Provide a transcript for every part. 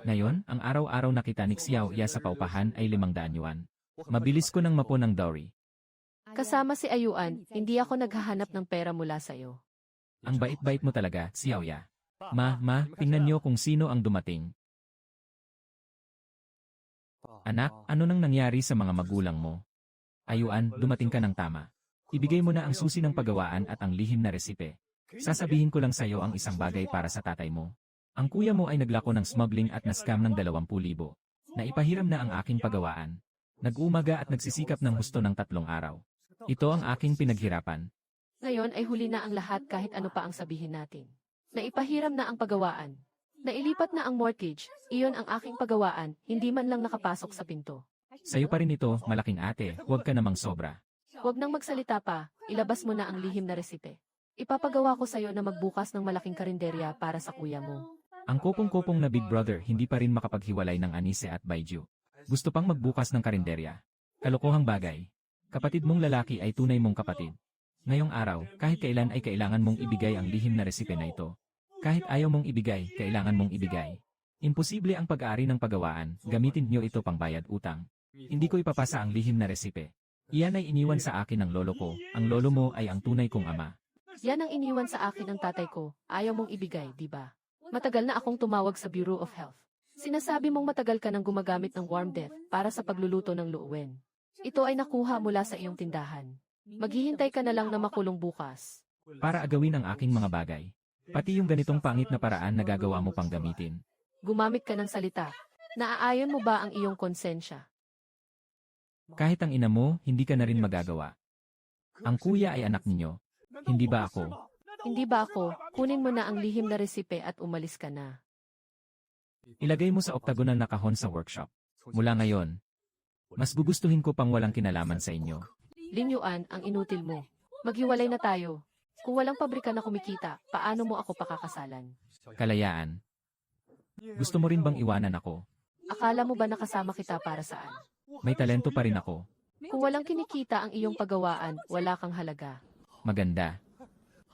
Ngayon, ang araw-araw na kita ni Xiao Ya sa paupahan ay 500 yuan. Mabilis ko nang mapon ng dowry. Kasama si Ayuan, hindi ako naghahanap ng pera mula sa'yo. Ang bait-bait mo talaga, Xiao Ya. Tingnan niyo kung sino ang dumating. Anak, ano nang nangyari sa mga magulang mo? Ayuan, dumating ka ng tama. Ibigay mo na ang susi ng paggawaan at ang lihim na resipe. Sasabihin ko lang sa'yo ang isang bagay para sa tatay mo. Ang kuya mo ay naglako ng smuggling at na-scam ng 20,000. Naipahiram na ang aking paggawaan. Nag-umaga at nagsisikap ng husto ng 3 araw. Ito ang aking pinaghirapan. Ngayon ay huli na ang lahat kahit ano pa ang sabihin natin. Naipahiram na ang paggawaan. Nailipat na ang mortgage, iyon ang aking paggawaan, hindi man lang nakapasok sa pinto. Sa'yo pa rin ito, malaking ate, huwag ka namang sobra. Huwag nang magsalita pa, ilabas mo na ang lihim na resipe. Ipapagawa ko sa'yo na magbukas ng malaking karinderya para sa kuya mo. Ang kopong-kopong na Big Brother hindi pa rin makapaghiwalay ng Anise at Baiju. Gusto pang magbukas ng karinderya. Kalokohang bagay. Kapatid mong lalaki ay tunay mong kapatid. Ngayong araw, kahit kailan ay kailangan mong ibigay ang lihim na resipe na ito. Kahit ayaw mong ibigay, kailangan mong ibigay. Imposible ang pag-aari ng paggawaan, gamitin niyo ito pang bayad utang. Hindi ko ipapasa ang lihim na resipe. Iyan ay iniwan sa akin ng lolo ko, ang lolo mo ay ang tunay kong ama. Yan ang iniwan sa akin ng tatay ko, ayaw mong ibigay, di ba? Matagal na akong tumawag sa Bureau of Health. Sinasabi mong matagal ka nang gumagamit ng warm death para sa pagluluto ng luwen. Ito ay nakuha mula sa iyong tindahan. Maghihintay ka na lang na makulong bukas. Para agawin ang aking mga bagay. Pati yung ganitong pangit na paraan na gagawa mo pang gamitin. Gumamit ka ng salita. Naaayon mo ba ang iyong konsensya? Kahit ang ina mo, hindi ka na rin magagawa. Ang kuya ay anak ninyo. Hindi ba ako? Hindi ba ako? Kunin mo na ang lihim na resipe at umalis ka na. Ilagay mo sa oktagonal na kahon sa workshop. Mula ngayon, mas gugustuhin ko pang walang kinalaman sa inyo. Linyuan ang inutil mo. Maghiwalay na tayo. Kung walang pabrika na kumikita, paano mo ako pakakasalan? Kalayaan. Gusto mo rin bang iwanan ako? Akala mo ba nakasama kita para saan? May talento pa rin ako. Kung walang kinikita ang iyong paggawaan, wala kang halaga. Maganda.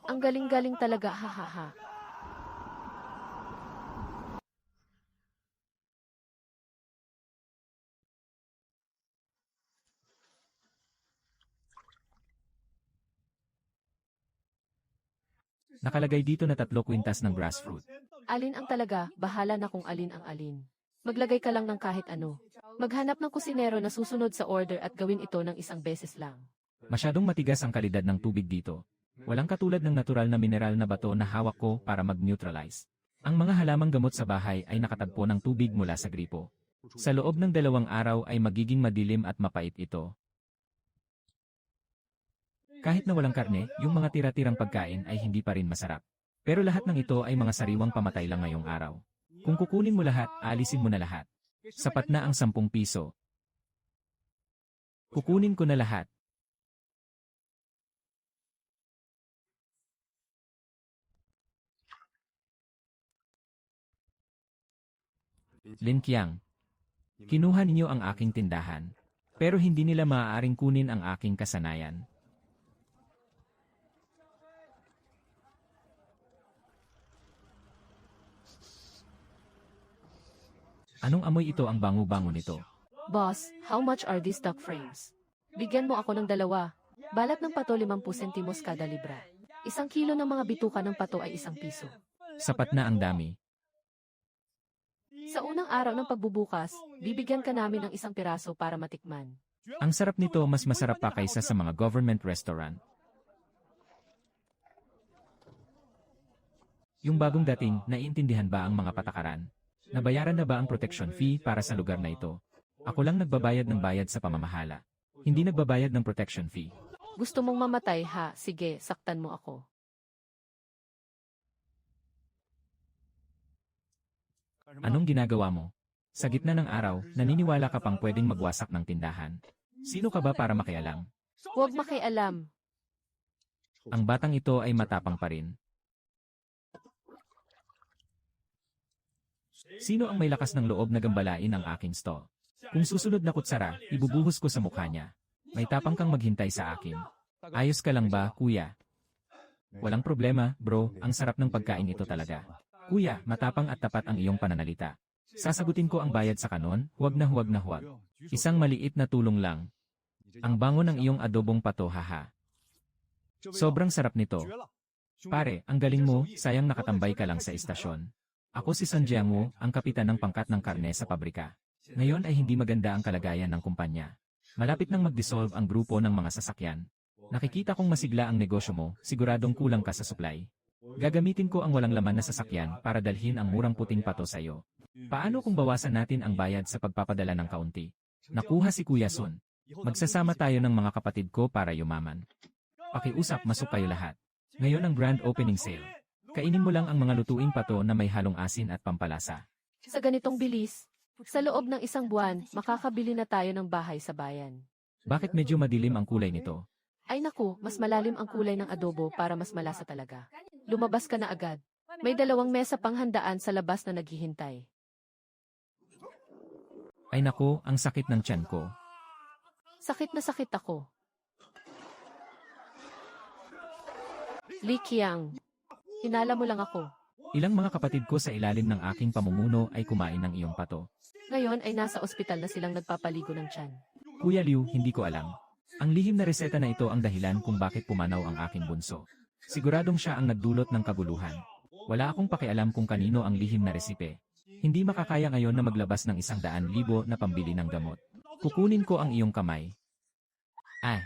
Ang galing-galing talaga, hahaha. Nakalagay dito na 3 kwintas ng grass fruit. Alin ang talaga, bahala na kung alin ang alin. Maglagay ka lang ng kahit ano. Maghanap ng kusinero na susunod sa order at gawin ito ng 1 beses lang. Masyadong matigas ang kalidad ng tubig dito. Walang katulad ng natural na mineral na bato na hawak ko para mag-neutralize. Ang mga halamang gamot sa bahay ay nakatagpo ng tubig mula sa gripo. Sa loob ng 2 araw ay magiging madilim at mapait ito. Kahit na walang karne, yung mga tira-tirang pagkain ay hindi pa rin masarap. Pero lahat ng ito ay mga sariwang pamatay lang ngayong araw. Kung kukunin mo lahat, aalisin mo na lahat. Sapat na ang 10 piso. Kukunin ko na lahat. Lin Qiang. Kinuha ninyo ang aking tindahan. Pero hindi nila maaaring kunin ang aking kasanayan. Anong amoy ito ang bango-bango nito? Boss, how much are these duck frames? Bigyan mo ako ng 2. Balat ng pato 50 sentimos kada libra. 1 kilo ng mga bituka ng pato ay 1 piso. Sapat na ang dami. Sa unang araw ng pagbubukas, bibigyan ka namin ng 1 piraso para matikman. Ang sarap nito, mas masarap pa kaysa sa mga government restaurant. Yung bagong dating, naiintindihan ba ang mga patakaran? Nabayaran na ba ang protection fee para sa lugar na ito? Ako lang nagbabayad ng bayad sa pamamahala. Hindi nagbabayad ng protection fee. Gusto mong mamatay ha? Sige, saktan mo ako. Anong ginagawa mo? Sa gitna ng araw, naniniwala ka pang pwedeng magwasak ng tindahan. Sino ka ba para makialam? Huwag makialam. Ang batang ito ay matapang pa rin. Sino ang may lakas ng loob na gambalain ang aking stall? Kung susunod na kutsara, ibubuhos ko sa mukha niya. May tapang kang maghintay sa akin. Ayos ka lang ba, kuya? Walang problema, bro. Ang sarap ng pagkain ito talaga. Kuya, matapang at tapat ang iyong pananalita. Sasagutin ko ang bayad sa kanon, huwag na huwag na huwag. Isang maliit na tulong lang. Ang bango ng iyong adobong pato, haha. Sobrang sarap nito. Pare, ang galing mo, sayang nakatambay ka lang sa istasyon. Ako si Sun Jiangwoo, ang kapitan ng pangkat ng karne sa pabrika. Ngayon ay hindi maganda ang kalagayan ng kumpanya. Malapit nang mag-dissolve ang grupo ng mga sasakyan. Nakikita kong masigla ang negosyo mo, siguradong kulang ka sa supply. Gagamitin ko ang walang laman na sasakyan para dalhin ang murang puting pato sa iyo. Paano kung bawasan natin ang bayad sa pagpapadala ng kaunti? Nakuha si Kuya Sun. Magsasama tayo ng mga kapatid ko para yumaman. Pakiusap, masok kayo lahat. Ngayon ang grand opening sale. Kainin mo lang ang mga lutuing pato na may halong asin at pampalasa. Sa ganitong bilis, sa loob ng isang buwan, makakabili na tayo ng bahay sa bayan. Bakit medyo madilim ang kulay nito? Ay naku, mas malalim ang kulay ng adobo para mas malasa talaga. Lumabas ka na agad. May 2 mesa panghandaan sa labas na naghihintay. Ay nako, ang sakit ng tiyan ko. Sakit na sakit ako. Li Qiang, hinala mo lang ako. Ilang mga kapatid ko sa ilalim ng aking pamumuno ay kumain ng iyong pato. Ngayon ay nasa ospital na silang nagpapaligo ng tiyan. Kuya Liu, hindi ko alam. Ang lihim na reseta na ito ang dahilan kung bakit pumanaw ang aking bunso. Siguradong siya ang nagdulot ng kaguluhan. Wala akong pakialam kung kanino ang lihim na resipe. Hindi makakaya ngayon na maglabas ng 100,000 na pambili ng gamot. Kukunin ko ang iyong kamay. Ay!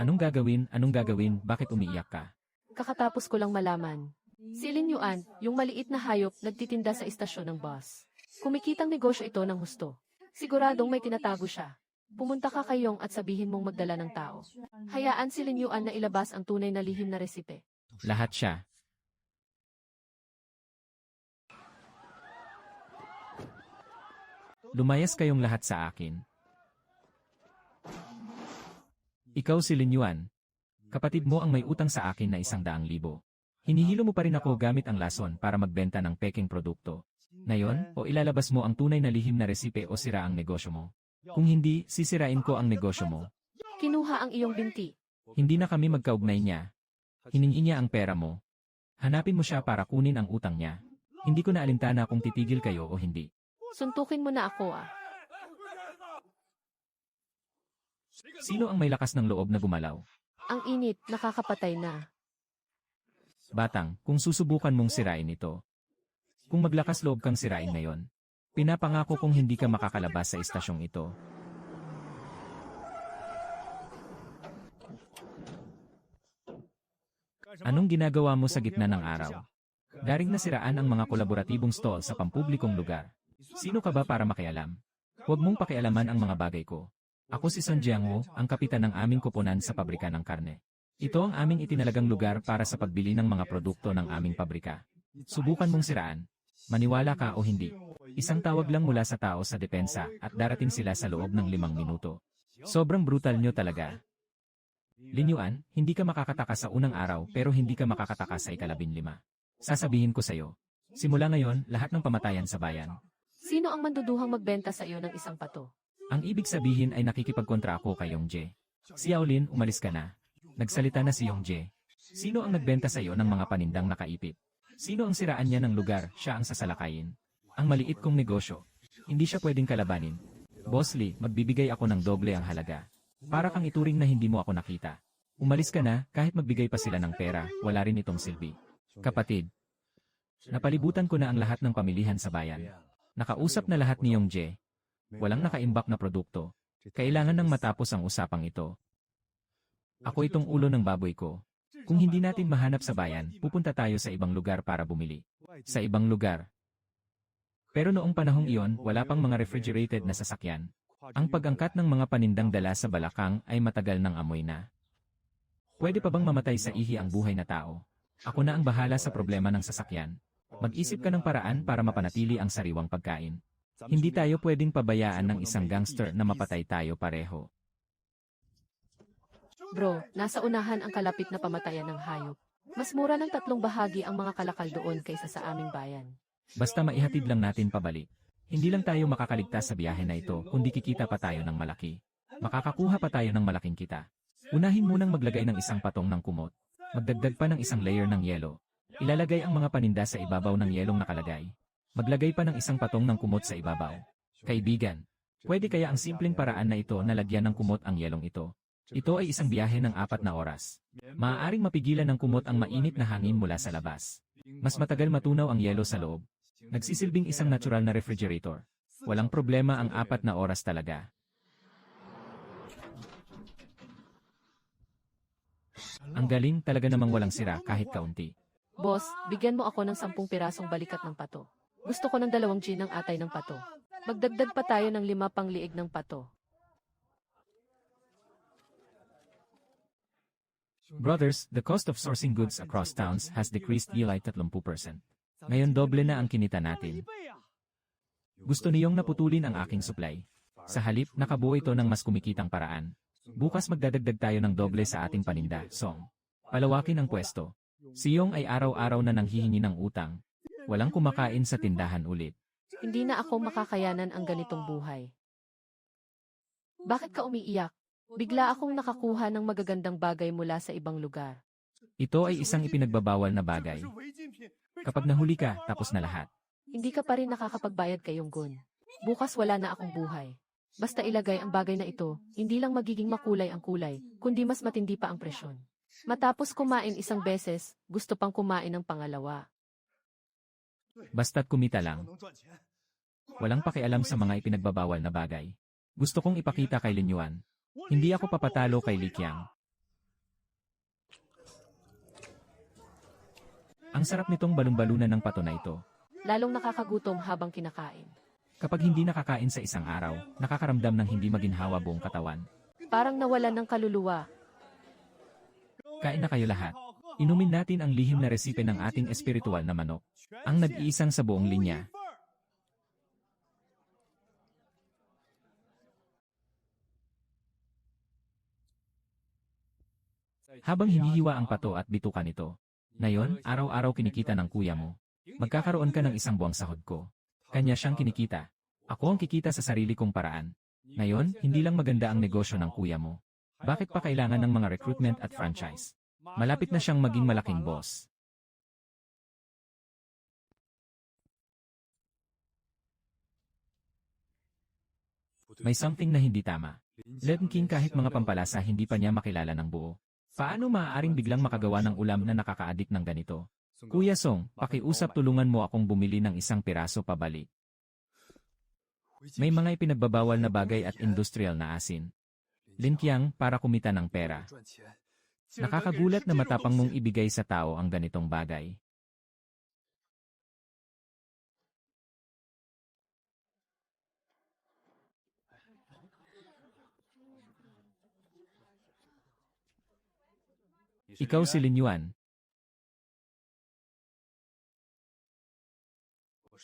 Anong gagawin? Anong gagawin? Bakit umiiyak ka? Kakatapos ko lang malaman. Si Lin Yuan, yung maliit na hayop, nagtitinda sa istasyon ng bus. Kumikitang negosyo ito ng husto. Siguradong may tinatago siya. Pumunta ka kay Yong at sabihin mong magdala ng tao. Hayaan si Lin Yuan na ilabas ang tunay na lihim na resipe. Lahat siya. Lumayas kayong lahat sa akin. Ikaw si Lin Yuan. Kapatid mo ang may utang sa akin na 100,000. Hinihilo mo pa rin ako gamit ang lason para magbenta ng peking produkto. Ngayon, o ilalabas mo ang tunay na lihim na resipe o sira ang negosyo mo. Kung hindi, sisirain ko ang negosyo mo. Kinuha ang iyong binti. Hindi na kami magkaugnay niya. Hiningi niya ang pera mo. Hanapin mo siya para kunin ang utang niya. Hindi ko na alintana kung titigil kayo o hindi. Suntukin mo na ako ah. Sino ang may lakas ng loob na gumalaw? Ang init, nakakapatay na. Batang, kung susubukan mong sirain ito. Kung maglakas loob kang sirain ngayon, pinapangako kong hindi ka makakalabas sa istasyong ito. Anong ginagawa mo sa gitna ng araw? Daring nasiraan ang mga kolaboratibong stall sa pampublikong lugar. Sino ka ba para makialam? Huwag mong pakialaman ang mga bagay ko. Ako si Sun Jiangwoo, ang kapitan ng aming koponan sa pabrika ng karne. Ito ang aming itinalagang lugar para sa pagbili ng mga produkto ng aming pabrika. Subukan mong siraan. Maniwala ka o hindi. Isang tawag lang mula sa tao sa depensa at darating sila sa loob ng 5 minuto. Sobrang brutal nyo talaga. Lin Yuan, hindi ka makakataka sa unang araw pero hindi ka makakataka sa ika-15. Sasabihin ko sa'yo. Simula ngayon, lahat ng pamatayan sa bayan. Sino ang manduduhang magbenta sa iyo ng isang pato? Ang ibig sabihin ay nakikipagkontra ako kay Yongjae. Si Yaolin, umalis ka na. Nagsalita na si Yongjae. Sino ang nagbenta sa iyo ng mga panindang nakaipit? Sino ang siraan niya ng lugar, siya ang sasalakayin? Ang maliit kong negosyo. Hindi siya pwedeng kalabanin. Boss Lee, magbibigay ako ng doble ang halaga. Para kang ituring na hindi mo ako nakita. Umalis ka na, kahit magbigay pa sila ng pera, wala rin itong silbi. Kapatid, napalibutan ko na ang lahat ng pamilihan sa bayan. Nakausap na lahat ni Yongjae. Walang nakaimbak na produkto. Kailangan nang matapos ang usapang ito. Ako itong ulo ng baboy ko. Kung hindi natin mahanap sa bayan, pupunta tayo sa ibang lugar para bumili. Sa ibang lugar. Pero noong panahong iyon, wala pang mga refrigerated na sasakyan. Ang pag-angkat ng mga panindang dala sa balakang ay matagal ng amoy na. Pwede pa bang mamatay sa ihi ang buhay na tao? Ako na ang bahala sa problema ng sasakyan. Mag-isip ka ng paraan para mapanatili ang sariwang pagkain. Hindi tayo pwedeng pabayaan ng isang gangster na mapatay tayo pareho. Bro, nasa unahan ang kalapit na pamatayan ng hayop. Mas mura ng 3 bahagi ang mga kalakal doon kaysa sa aming bayan. Basta maihatid lang natin pabalik. Hindi lang tayo makakaligtas sa biyahe na ito, kundi kikita pa tayo ng malaki. Makakakuha pa tayo ng malaking kita. Unahin munang maglagay ng isang patong ng kumot. Magdagdag pa ng isang layer ng yelo. Ilalagay ang mga paninda sa ibabaw ng yelong nakalagay. Maglagay pa ng isang patong ng kumot sa ibabaw. Kaibigan, pwede kaya ang simpleng paraan na ito na lagyan ng kumot ang yelong ito? Ito ay isang biyahe ng 4 na oras. Maaaring mapigilan ng kumot ang mainit na hangin mula sa labas. Mas matagal matunaw ang yelo sa loob. Nagsisilbing isang natural na refrigerator. Walang problema ang 4 na oras talaga. Ang galing talaga namang walang sira kahit kaunti. Boss, bigyan mo ako ng 10 pirasong balikat ng pato. Gusto ko ng 2 gin ng atay ng pato. Magdagdag pa tayo ng 5 pang liig ng pato. Brothers, the cost of sourcing goods across towns has decreased by 30%. Ngayon doble na ang kinita natin. Gusto niyong naputulin ang aking supply. Sa halip, nakabuo ito ng mas kumikitang paraan. Bukas magdadagdag tayo ng doble sa ating paninda, Song. Palawakin ang pwesto. Si Yong ay araw-araw na nanghihingi ng utang. Walang kumakain sa tindahan ulit. Hindi na ako makakayanan ang ganitong buhay. Bakit ka umiiyak? Bigla akong nakakuha ng magagandang bagay mula sa ibang lugar. Ito ay isang ipinagbabawal na bagay. Kapag nahuli ka, tapos na lahat. Hindi ka pa rin nakakapagbayad kay Yonggun. Bukas wala na akong buhay. Basta ilagay ang bagay na ito, hindi lang magiging makulay ang kulay, kundi mas matindi pa ang presyon. Matapos kumain isang beses, gusto pang kumain ng pangalawa. Basta't kumita lang. Walang pakialam sa mga ipinagbabawal na bagay. Gusto kong ipakita kay Lin Yuan. Hindi ako papatalo kay Li Qiang. Ang sarap nitong balon-balunan ng pato na ito. Lalong nakakagutom habang kinakain. Kapag hindi nakakain sa isang araw, nakakaramdam ng hindi maginhawa buong katawan. Parang nawalan ng kaluluwa. Kain na kayo lahat. Inumin natin ang lihim na resipe ng ating espiritual na manok. Ang nag-iisang sa buong linya. Habang hinihiwa ang pato at bituka nito. Ngayon, araw-araw kinikita ng kuya mo. Magkakaroon ka ng isang buwang sahod ko. Kanya siyang kinikita. Ako ang kikita sa sarili kong paraan. Ngayon, hindi lang maganda ang negosyo ng kuya mo. Bakit pa kailangan ng mga recruitment at franchise? Malapit na siyang maging malaking boss. May something na hindi tama. Len King kahit mga pampalasa hindi pa niya makilala ng buo. Paano maaaring biglang makagawa ng ulam na nakakaadik ng ganito? Kuya Song, pakiusap tulungan mo akong bumili ng 1 piraso pabalik. May mga ipinagbabawal na bagay at industrial na asin. Lin Qiang para kumita ng pera. Nakakagulat na matapang mong ibigay sa tao ang ganitong bagay. Ikaw si Lin Yuan.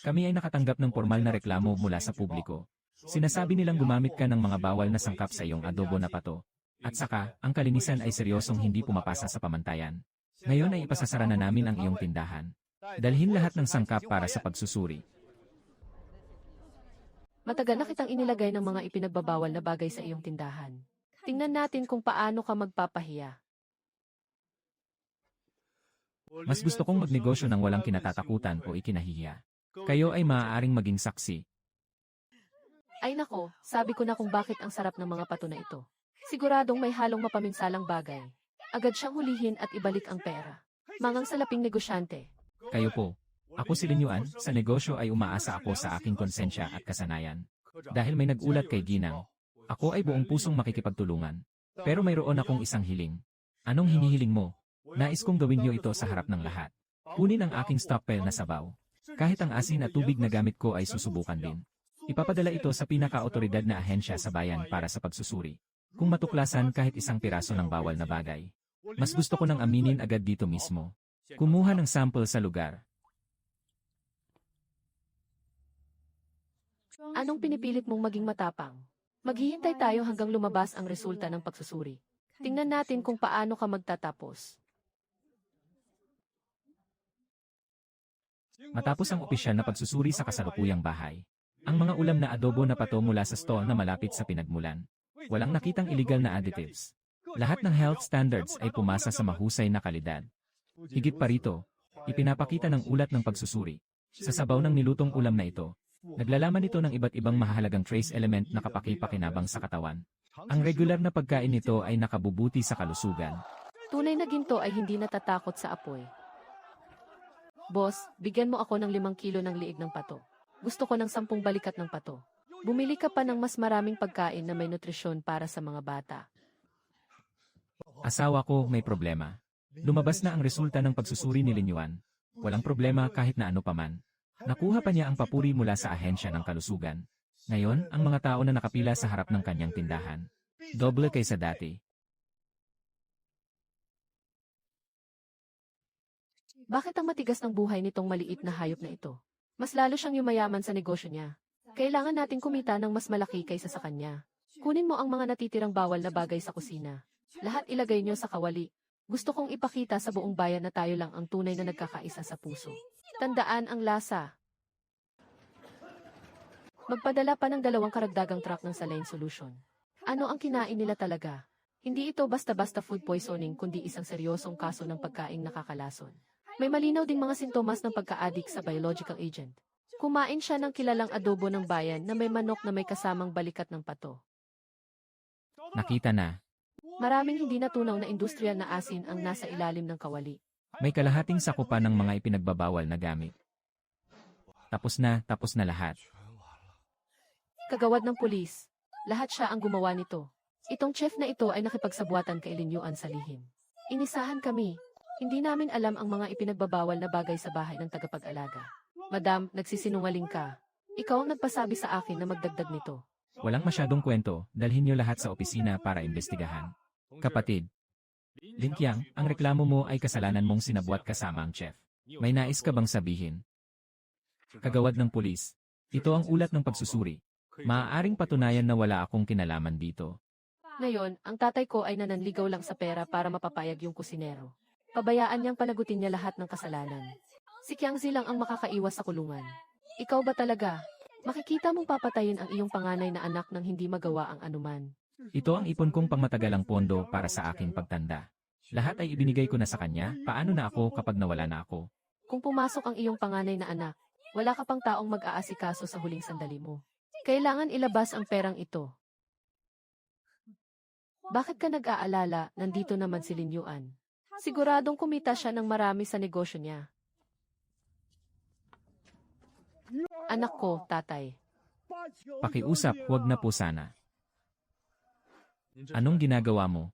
Kami ay nakatanggap ng formal na reklamo mula sa publiko. Sinasabi nilang gumamit ka ng mga bawal na sangkap sa iyong adobo na pato. At saka, ang kalinisan ay seryosong hindi pumapasa sa pamantayan. Ngayon ay ipasasara na namin ang iyong tindahan. Dalhin lahat ng sangkap para sa pagsusuri. Matagal na kitang inilagay ng mga ipinagbabawal na bagay sa iyong tindahan. Tingnan natin kung paano ka magpapahiya. Mas gusto kong magnegosyo ng walang kinatatakutan o ikinahihiya. Kayo ay maaaring maging saksi. Ay nako, sabi ko na kung bakit ang sarap ng mga pato na ito. Siguradong may halong mapaminsalang bagay. Agad siyang hulihin at ibalik ang pera. Mangang salaping negosyante. Kayo po. Ako si Lin Yuan, sa negosyo ay umaasa ako sa aking konsensya at kasanayan. Dahil may nagulat kay Ginang. Ako ay buong pusong makikipagtulungan. Pero mayroon akong isang hiling. Anong hinihiling mo? Nais kong gawin niyo ito sa harap ng lahat. Kunin ang aking stockpile na sabaw. Kahit ang asin at tubig na gamit ko ay susubukan din. Ipapadala ito sa pinaka-autoridad na ahensya sa bayan para sa pagsusuri. Kung matuklasan kahit 1 piraso ng bawal na bagay. Mas gusto ko nang aminin agad dito mismo. Kumuha ng sample sa lugar. Anong pinipilit mong maging matapang? Maghihintay tayo hanggang lumabas ang resulta ng pagsusuri. Tingnan natin kung paano ka magtatapos. Matapos ang opisyal na pagsusuri sa kasalukuyang bahay, ang mga ulam na adobo na pato mula sa stall na malapit sa pinagmulan. Walang nakitang illegal na additives. Lahat ng health standards ay pumasa sa mahusay na kalidad. Higit pa rito, ipinapakita ng ulat ng pagsusuri. Sa sabaw ng nilutong ulam na ito, naglalaman ito ng iba't ibang mahalagang trace element na kapaki-pakinabang sa katawan. Ang regular na pagkain nito ay nakabubuti sa kalusugan. Tunay na ginto ay hindi natatakot sa apoy. Boss, bigyan mo ako ng 5 kilo ng liig ng pato. Gusto ko ng 10 balikat ng pato. Bumili ka pa ng mas maraming pagkain na may nutrisyon para sa mga bata. Asawa ko may problema. Lumabas na ang resulta ng pagsusuri ni Linyuan. Walang problema kahit na ano paman. Nakuha pa niya ang papuri mula sa ahensya ng kalusugan. Ngayon, ang mga tao na nakapila sa harap ng kanyang tindahan. Doble kaysa dati. Bakit ang matigas ng buhay nitong maliit na hayop na ito? Mas lalo siyang yumayaman sa negosyo niya. Kailangan nating kumita ng mas malaki kaysa sa kanya. Kunin mo ang mga natitirang bawal na bagay sa kusina. Lahat ilagay niyo sa kawali. Gusto kong ipakita sa buong bayan na tayo lang ang tunay na nagkakaisa sa puso. Tandaan ang lasa. Magpadala pa ng 2 karagdagang truck ng saline solution. Ano ang kinain nila talaga? Hindi ito basta-basta food poisoning kundi isang seryosong kaso ng pagkaing nakakalason. May malinaw ding mga sintomas ng pagka-addict sa biological agent. Kumain siya ng kilalang adobo ng bayan na may manok na may kasamang balikat ng pato. Nakita na. Maraming hindi natunaw na industrial na asin ang nasa ilalim ng kawali. May kalahating sakupan ng mga ipinagbabawal na gamit. Tapos na lahat. Kagawad ng pulis. Lahat siya ang gumawa nito. Itong chef na ito ay nakipagsabwatan kay Linyuan sa lihim. Inisahan kami. Hindi namin alam ang mga ipinagbabawal na bagay sa bahay ng tagapag-alaga. Madam, nagsisinungaling ka. Ikaw ang nagpasabi sa akin na magdagdag nito. Walang masyadong kwento, dalhin niyo lahat sa opisina para imbestigahan. Kapatid. Linkyang, ang reklamo mo ay kasalanan mong sinabwat kasama ang chef. May nais ka bang sabihin? Kagawad ng pulis. Ito ang ulat ng pagsusuri. Maaaring patunayan na wala akong kinalaman dito. Ngayon, ang tatay ko ay nananligaw lang sa pera para mapapayag yung kusinero. Pabayaan niyang panagutin niya lahat ng kasalanan. Si Kiangzi lang ang makakaiwas sa kulungan. Ikaw ba talaga? Makikita mong papatayin ang iyong panganay na anak nang hindi magawa ang anuman. Ito ang ipon kong pangmatagalang pondo para sa aking pagtanda. Lahat ay ibinigay ko na sa kanya, paano na ako kapag nawala na ako? Kung pumasok ang iyong panganay na anak, wala ka pang taong mag-aasikaso sa huling sandali mo. Kailangan ilabas ang perang ito. Bakit ka nag-aalala, nandito naman si Linyuan? Siguradong kumita siya ng marami sa negosyo niya. Anak ko, tatay. Pakiusap, huwag na po sana. Anong ginagawa mo?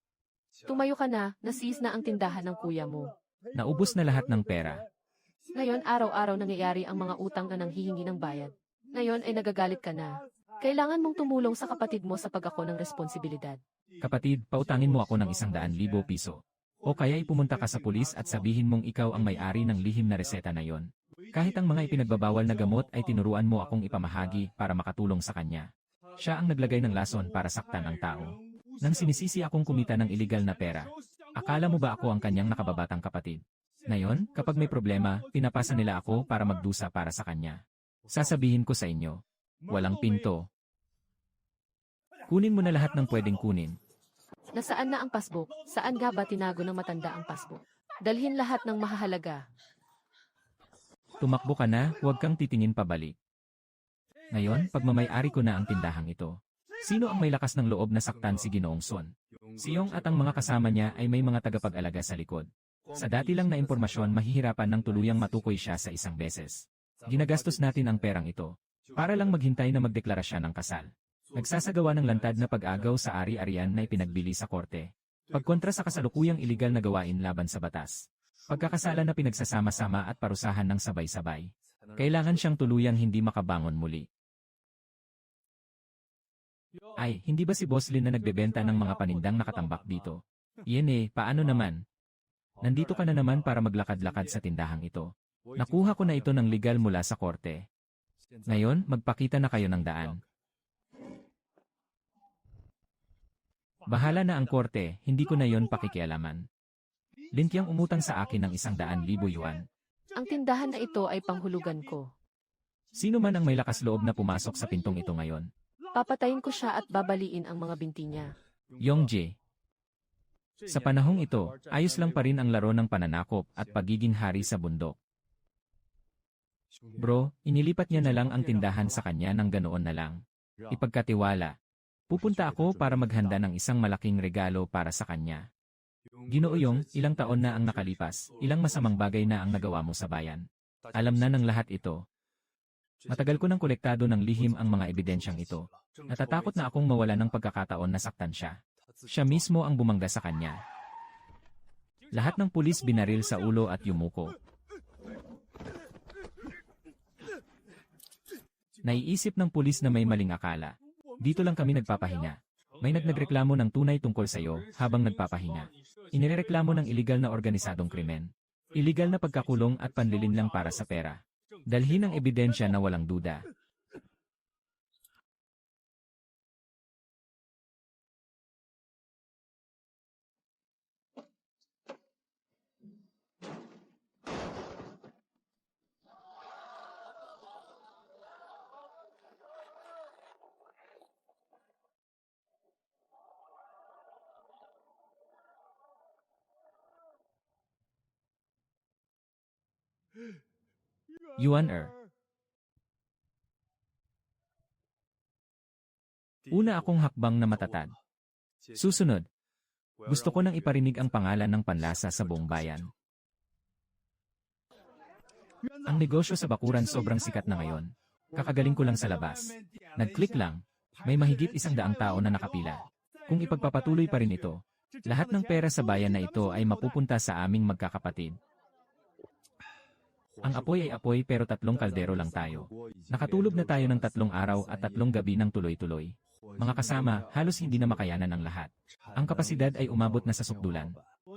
Tumayo ka na, na-seize na ang tindahan ng kuya mo. Naubos na lahat ng pera. Ngayon araw-araw nangyayari ang mga utang na nanghihingi ng bayad. Ngayon ay nagagalit ka na. Kailangan mong tumulong sa kapatid mo sa pag-ako ng responsibilidad. Kapatid, pautangin mo ako ng 100,000 piso. O kaya'y pumunta ka sa pulis at sabihin mong ikaw ang may-ari ng lihim na reseta na yon. Kahit ang mga ipinagbabawal na gamot ay tinuruan mo akong ipamahagi para makatulong sa kanya. Siya ang naglagay ng lason para saktan ang tao. Nang sinisisi akong kumita ng iligal na pera. Akala mo ba ako ang kanyang nakababatang kapatid? Ngayon, kapag may problema, pinapasa nila ako para magdusa para sa kanya. Sasabihin ko sa inyo, walang pinto. Kunin mo na lahat ng pwedeng kunin. Nasaan na ang passbook? Saan nga ba tinago ng matanda ang passbook? Dalhin lahat ng mahahalaga. Tumakbo ka na, huwag kang titingin pabalik. Ngayon, pagmamay-ari ko na ang tindahang ito. Sino ang may lakas ng loob na saktan si Ginoong Son? Si Yong at ang mga kasama niya ay may mga tagapag-alaga sa likod. Sa dati lang na impormasyon, mahihirapan ng tuluyang matukoy siya sa isang beses. Ginagastos natin ang perang ito para lang maghintay na magdeklara siya ng kasal. Nagsasagawa ng lantad na pag-agaw sa ari-arian na ipinagbili sa korte. Pagkontra sa kasalukuyang iligal na gawain laban sa batas. Pagkakasalan na pinagsasama-sama at parusahan ng sabay-sabay. Kailangan siyang tuluyang hindi makabangon muli. Ay, hindi ba si Boss Lin na nagbebenta ng mga panindang nakatambak dito? Iyan paano naman? Nandito ka na naman para maglakad-lakad sa tindahang ito. Nakuha ko na ito ng legal mula sa korte. Ngayon, magpakita na kayo ng daan. Bahala na ang korte, hindi ko na yon pakikialaman. Lintyang umutang sa akin ng 100,000 yuan. Ang tindahan na ito ay panghulugan ko. Sino man ang may lakas loob na pumasok sa pintong ito ngayon? Papatayin ko siya at babaliin ang mga binti niya. Yongjae. Sa panahong ito, ayos lang pa rin ang laro ng pananakop at pagiging hari sa bundok. Bro, inilipat niya na lang ang tindahan sa kanya ng ganoon na lang. Ipagkatiwala. Pupunta ako para maghanda ng isang malaking regalo para sa kanya. Ginooyong, ilang taon na ang nakalipas, ilang masamang bagay na ang nagawa mo sa bayan. Alam na ng lahat ito. Matagal ko nang kolektado ng lihim ang mga ebidensyang ito. Natatakot na akong mawala ng pagkakataon na saktan siya. Siya mismo ang bumangga sa kanya. Lahat ng pulis binaril sa ulo at yumuko. Naiisip ng pulis na may maling akala. Dito lang kami nagpapahinga. May nagreklamo ng tunay tungkol sa iyo habang nagpapahinga. Inireklamo ng iligal na organisadong krimen. Iligal na pagkakulong at panlilin lang para sa pera. Dalhin ang ebidensya na walang duda. Yuan. Una akong hakbang na matatag. Susunod, gusto ko nang iparinig ang pangalan ng panlasa sa buong bayan. Ang negosyo sa bakuran sobrang sikat na ngayon. Kakagaling ko lang sa labas. Nag-click lang. May mahigit 100 tao na nakapila. Kung ipagpapatuloy pa rin ito, lahat ng pera sa bayan na ito ay mapupunta sa aming magkakapatid. Ang apoy ay apoy pero 3 kaldero lang tayo. Nakatulog na tayo ng 3 araw at 3 gabi ng tuloy-tuloy. Mga kasama, halos hindi na makayanan ng lahat. Ang kapasidad ay umabot na sa sukdulan.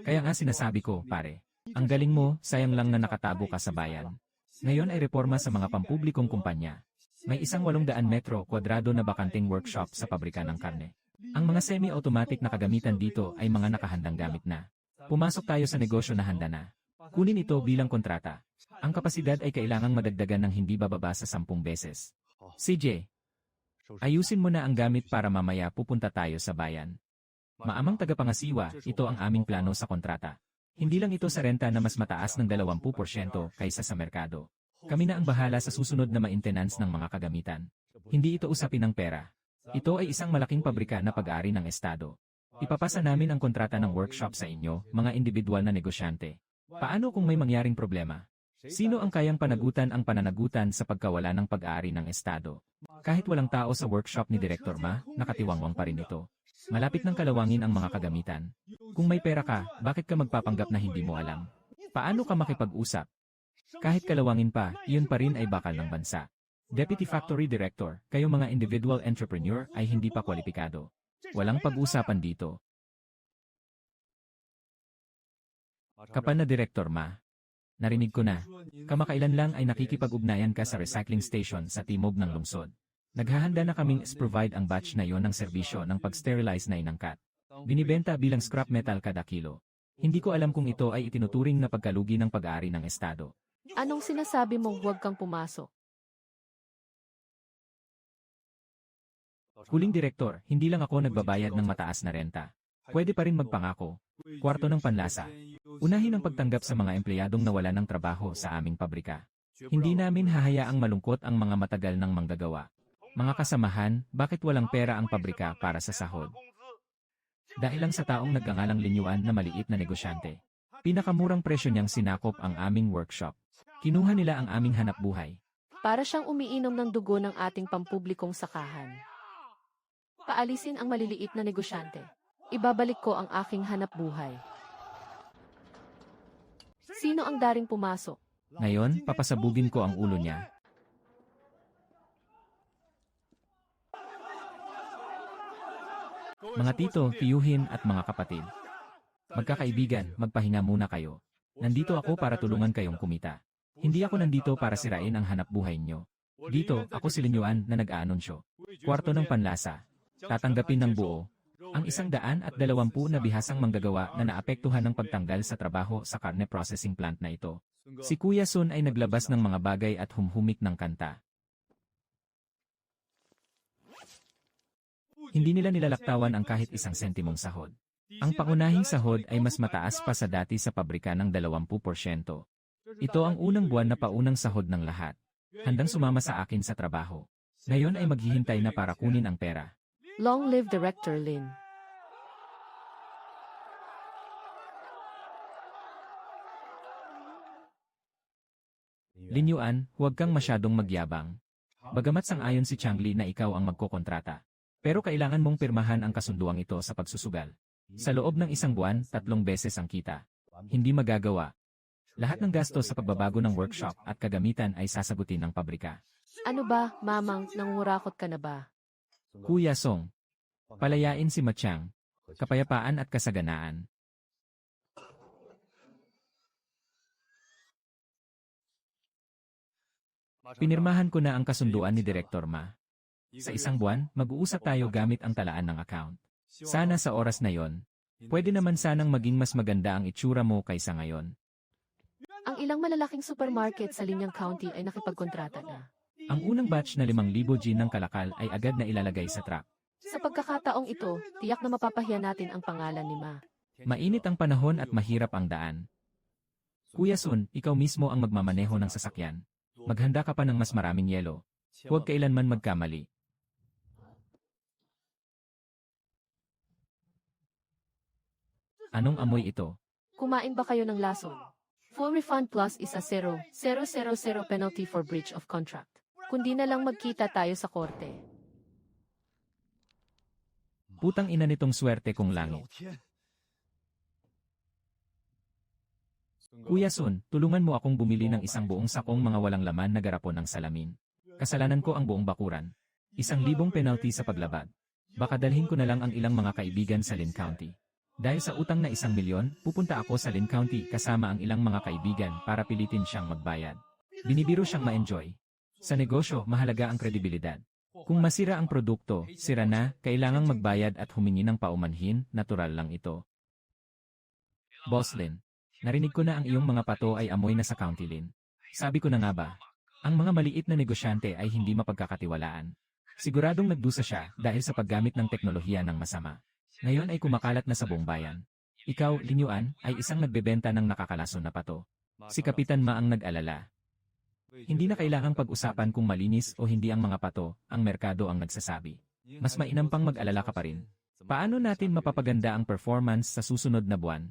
Kaya nga sinasabi ko, pare, ang galing mo, sayang lang na nakatago ka sa bayan. Ngayon ay reforma sa mga pampublikong kumpanya. May 800 metro kwadrado na bakanteng workshop sa pabrika ng karne. Ang mga semi-automatic na kagamitan dito ay mga nakahandang gamit na. Pumasok tayo sa negosyo na handa na. Kunin ito bilang kontrata. Ang kapasidad ay kailangang madagdagan ng hindi bababa sa 10 beses. CJ, ayusin mo na ang gamit para mamaya pupunta tayo sa bayan. Maamang tagapangasiwa, ito ang aming plano sa kontrata. Hindi lang ito sa renta na mas mataas ng 20% kaysa sa merkado. Kami na ang bahala sa susunod na maintenance ng mga kagamitan. Hindi ito usapin ng pera. Ito ay isang malaking pabrika na pag-ari ng Estado. Ipapasa namin ang kontrata ng workshop sa inyo, mga individual na negosyante. Paano kung may mangyaring problema? Sino ang kayang panagutan ang pananagutan sa pagkawala ng pag-aari ng Estado? Kahit walang tao sa workshop ni Direktor Ma, nakatiwangwang pa rin ito. Malapit ng kalawangin ang mga kagamitan. Kung may pera ka, bakit ka magpapanggap na hindi mo alam? Paano ka makipag-usap? Kahit kalawangin pa, iyon pa rin ay bakal ng bansa. Deputy Factory Director, kayo mga individual entrepreneur ay hindi pa kwalipikado. Walang pag-usapan dito. Kapal na Direktor Ma. Narinig ko na. Kamakailan lang ay nakikipag-ugnayan ka sa recycling station sa timog ng lungsod. Naghahanda na kaming provide ang batch na yon ng serbisyo ng pag-sterilize na inangkat. Binibenta bilang scrap metal kada kilo. Hindi ko alam kung ito ay itinuturing na pagkalugi ng pag-aari ng Estado. Anong sinasabi mong huwag kang pumasok? Huling Direktor, hindi lang ako nagbabayad ng mataas na renta. Pwede pa rin magpangako. Kwarto ng panlasa. Unahin ang pagtanggap sa mga empleyadong nawala ng trabaho sa aming pabrika. Hindi namin hahayaang malungkot ang mga matagal ng manggagawa. Mga kasamahan, bakit walang pera ang pabrika para sa sahod? Dahil lang sa taong nagngangalang Linyuan na maliit na negosyante. Pinakamurang presyo niyang sinakop ang aming workshop. Kinuha nila ang aming hanapbuhay. Para siyang umiinom ng dugo ng ating pampublikong sakahan. Paalisin ang maliliit na negosyante. Ibabalik ko ang aking hanapbuhay. Sino ang daring pumasok? Ngayon, papasabugin ko ang ulo niya. Mga tito, tiyuhin at mga kapatid. Magkakaibigan, magpahinga muna kayo. Nandito ako para tulungan kayong kumita. Hindi ako nandito para sirain ang hanapbuhay nyo. Dito, ako si Linyuan na nag-aanunsyo. Kwarto ng panlasa. Tatanggapin ng buo. Ang 120 na bihasang manggagawa na naapektuhan ng pagtanggal sa trabaho sa karne processing plant na ito. Si Kuya Sun ay naglabas ng mga bagay at humhumik ng kanta. Hindi nila nilalaktawan ang kahit 1 sentimong sahod. Ang pangunahing sahod ay mas mataas pa sa dati sa pabrika ng 20%. Ito ang unang buwan na paunang sahod ng lahat. Handang sumama sa akin sa trabaho. Ngayon ay maghihintay na para kunin ang pera. Long live Director Lin. Lin Yuan, huwag kang masyadong magyabang. Bagamat sang-ayon si Changli na ikaw ang magkokontrata. Pero kailangan mong pirmahan ang kasunduang ito sa pagsusugal. Sa loob ng isang buwan, 3 beses ang kita. Hindi magagawa. Lahat ng gastos sa pagbabago ng workshop at kagamitan ay sasagutin ng pabrika. Ano ba, mamang, nangurakot ka na ba? Kuya Song, palayain si Machang. Kapayapaan at kasaganaan. Pinirmahan ko na ang kasunduan ni Direktor Ma. Sa isang buwan, mag-uusap tayo gamit ang talaan ng account. Sana sa oras na yon, pwede naman sanang maging mas maganda ang itsura mo kaysa ngayon. Ang ilang malalaking supermarket sa Linyang County ay nakipagkontrata na. Ang unang batch na 5,000 gin ng kalakal ay agad na ilalagay sa truck. Sa pagkakataong ito, tiyak na mapapahiya natin ang pangalan ni Ma. Mainit ang panahon at mahirap ang daan. Kuya Sun, ikaw mismo ang magmamaneho ng sasakyan. Maghanda ka pa ng mas maraming yelo. Huwag kailanman magkamali. Anong amoy ito? Kumain ba kayo ng lason? Full refund plus is a 0,000 penalty for breach of contract. Kundi na lang magkita tayo sa korte. Putang ina nitong swerte kong langit. Kuya Sun, tulungan mo akong bumili ng isang buong sakong mga walang laman na garapon ng salamin. Kasalanan ko ang buong bakuran. 1,000 penalty sa paglabag. Baka dalhin ko na lang ang ilang mga kaibigan sa Lin County. Dahil sa utang na 1 milyon, pupunta ako sa Lin County kasama ang ilang mga kaibigan para pilitin siyang magbayad. Binibiro siyang ma-enjoy. Sa negosyo, mahalaga ang kredibilidad. Kung masira ang produkto, sira na, kailangang magbayad at humingi ng paumanhin, natural lang ito. Boss Lin, narinig ko na ang iyong mga pato ay amoy na sa County Lin. Sabi ko na nga ba, ang mga maliit na negosyante ay hindi mapagkakatiwalaan. Siguradong nagdusa siya dahil sa paggamit ng teknolohiya ng masama. Ngayon ay kumakalat na sa buong bayan. Ikaw, Lin Yuan, ay isang nagbebenta ng nakakalason na pato. Si Kapitan Ma ang nag-alala. Hindi na kailangang pag-usapan kung malinis o hindi ang mga pato, ang merkado ang nagsasabi. Mas mainam pang mag-alala ka pa rin. Paano natin mapapaganda ang performance sa susunod na buwan?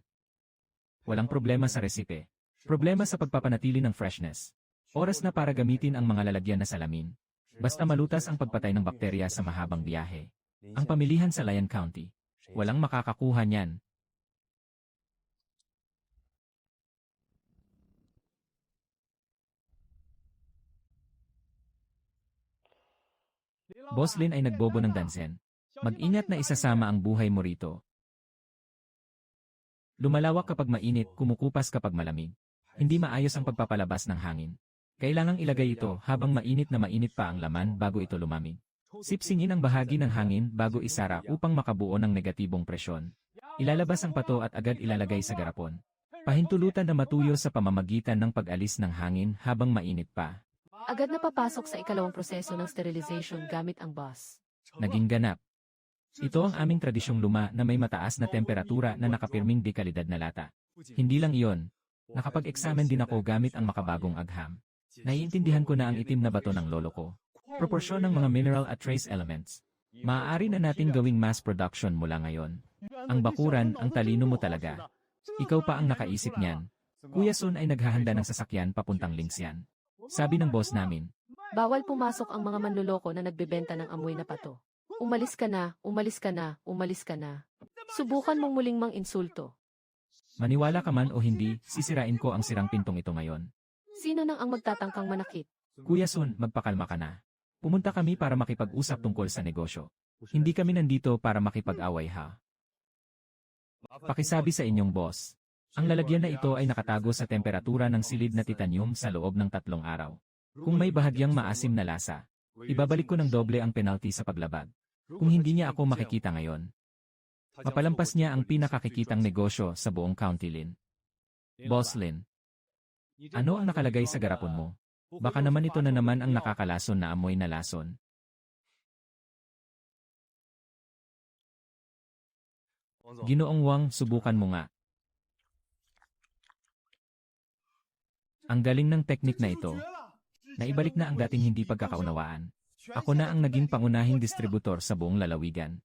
Walang problema sa resipe. Problema sa pagpapanatili ng freshness. Oras na para gamitin ang mga lalagyan na salamin. Basta malutas ang pagpatay ng bakterya sa mahabang biyahe. Ang pamilihan sa Lion County. Walang makakakuha niyan. Boss Lin ay nagbobo ng dansen. Mag-ingat na isasama ang buhay mo rito. Lumalawak kapag mainit, kumukupas kapag malamig. Hindi maayos ang pagpapalabas ng hangin. Kailangang ilagay ito habang mainit na mainit pa ang laman bago ito lumamig. Sipsingin ang bahagi ng hangin bago isara upang makabuo ng negatibong presyon. Ilalabas ang pato at agad ilalagay sa garapon. Pahintulutan na matuyo sa pamamagitan ng pag-alis ng hangin habang mainit pa. Agad na papasok sa ikalawang proseso ng sterilization gamit ang bus. Naging ganap. Ito ang aming tradisyong luma na may mataas na temperatura na nakapirming dekalidad na lata. Hindi lang iyon. Nakapag-examine din ako gamit ang makabagong agham. Naiintindihan ko na ang itim na bato ng lolo ko. Proporsyon ng mga mineral at trace elements. Maaari na natin gawing mass production mula ngayon. Ang bakuran, ang talino mo talaga. Ikaw pa ang nakaisip niyan. Kuya Sun ay naghahanda ng sasakyan papuntang Linxian. Sabi ng boss namin. Bawal pumasok ang mga manloloko na nagbebenta ng amoy na pato. Umalis ka na, umalis ka na, umalis ka na. Subukan mong muling mang-insulto. Maniwala ka man o hindi, sisirain ko ang sirang pintong ito ngayon. Sino nang ang magtatangkang manakit? Kuya Sun, magpakalma ka na. Pumunta kami para makipag-usap tungkol sa negosyo. Hindi kami nandito para makipag-away ha. Pakisabi sa inyong boss. Ang lalagyan na ito ay nakatago sa temperatura ng silid na titanium sa loob ng 3 araw. Kung may bahagyang maasim na lasa, ibabalik ko ng doble ang penalty sa paglabag. Kung hindi niya ako makikita ngayon, mapalampas niya ang pinakakikitang negosyo sa buong County Lin. Boss Lin, ano ang nakalagay sa garapon mo? Baka naman ito na naman ang nakakalason na amoy na lason. Ginoong Wang, subukan mo nga. Ang galing ng teknik na ito. Naibalik na ang dating hindi pagkakaunawaan. Ako na ang naging pangunahing distributor sa buong lalawigan.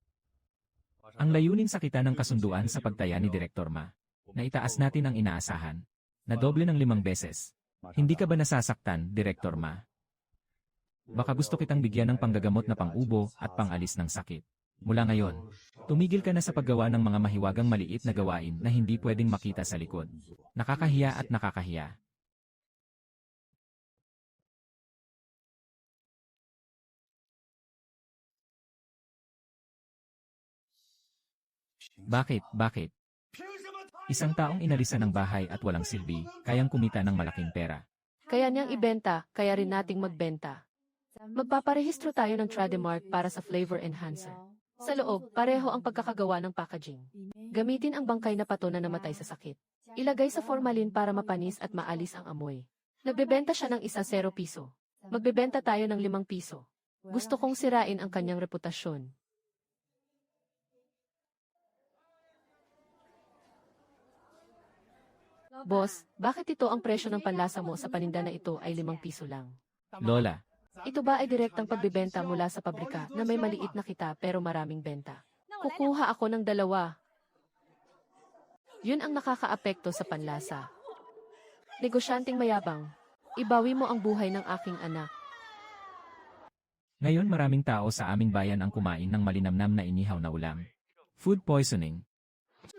Ang layunin sa kita ng kasunduan sa pagtaya ni Direktor Ma. Na itaas natin ang inaasahan. Na doble ng 5 beses. Hindi ka ba nasasaktan, Direktor Ma? Baka gusto kitang bigyan ng panggagamot na pang-ubo at pang-alis ng sakit. Mula ngayon, tumigil ka na sa paggawa ng mga mahiwagang maliit na gawain na hindi pwedeng makita sa likod. Nakakahiya at nakakahiya. Bakit? Bakit? Isang taong inalisan ng bahay at walang silbi, kayang kumita ng malaking pera. Kaya niyang ibenta, kaya rin nating magbenta. Magpaparehistro tayo ng trademark para sa flavor enhancer. Sa loob, pareho ang pagkakagawa ng packaging. Gamitin ang bangkay na pato na namatay sa sakit. Ilagay sa formalin para mapanis at maalis ang amoy. Nagbebenta siya ng isa 0 piso. Magbebenta tayo ng 5 piso. Gusto kong sirain ang kanyang reputasyon. Boss, bakit ito ang presyo ng panlasa mo sa paninda na ito ay 5 piso lang? Lola, Ito ba ay direktang pagbebenta mula sa pabrika na may maliit na kita pero maraming benta? Kukuha ako ng 2. Yun ang nakakaapekto sa panlasa. Negosyanteng mayabang, ibawi mo ang buhay ng aking anak. ngayon maraming tao sa aming bayan ang kumain ng malinamnam na inihaw na ulam. Food poisoning.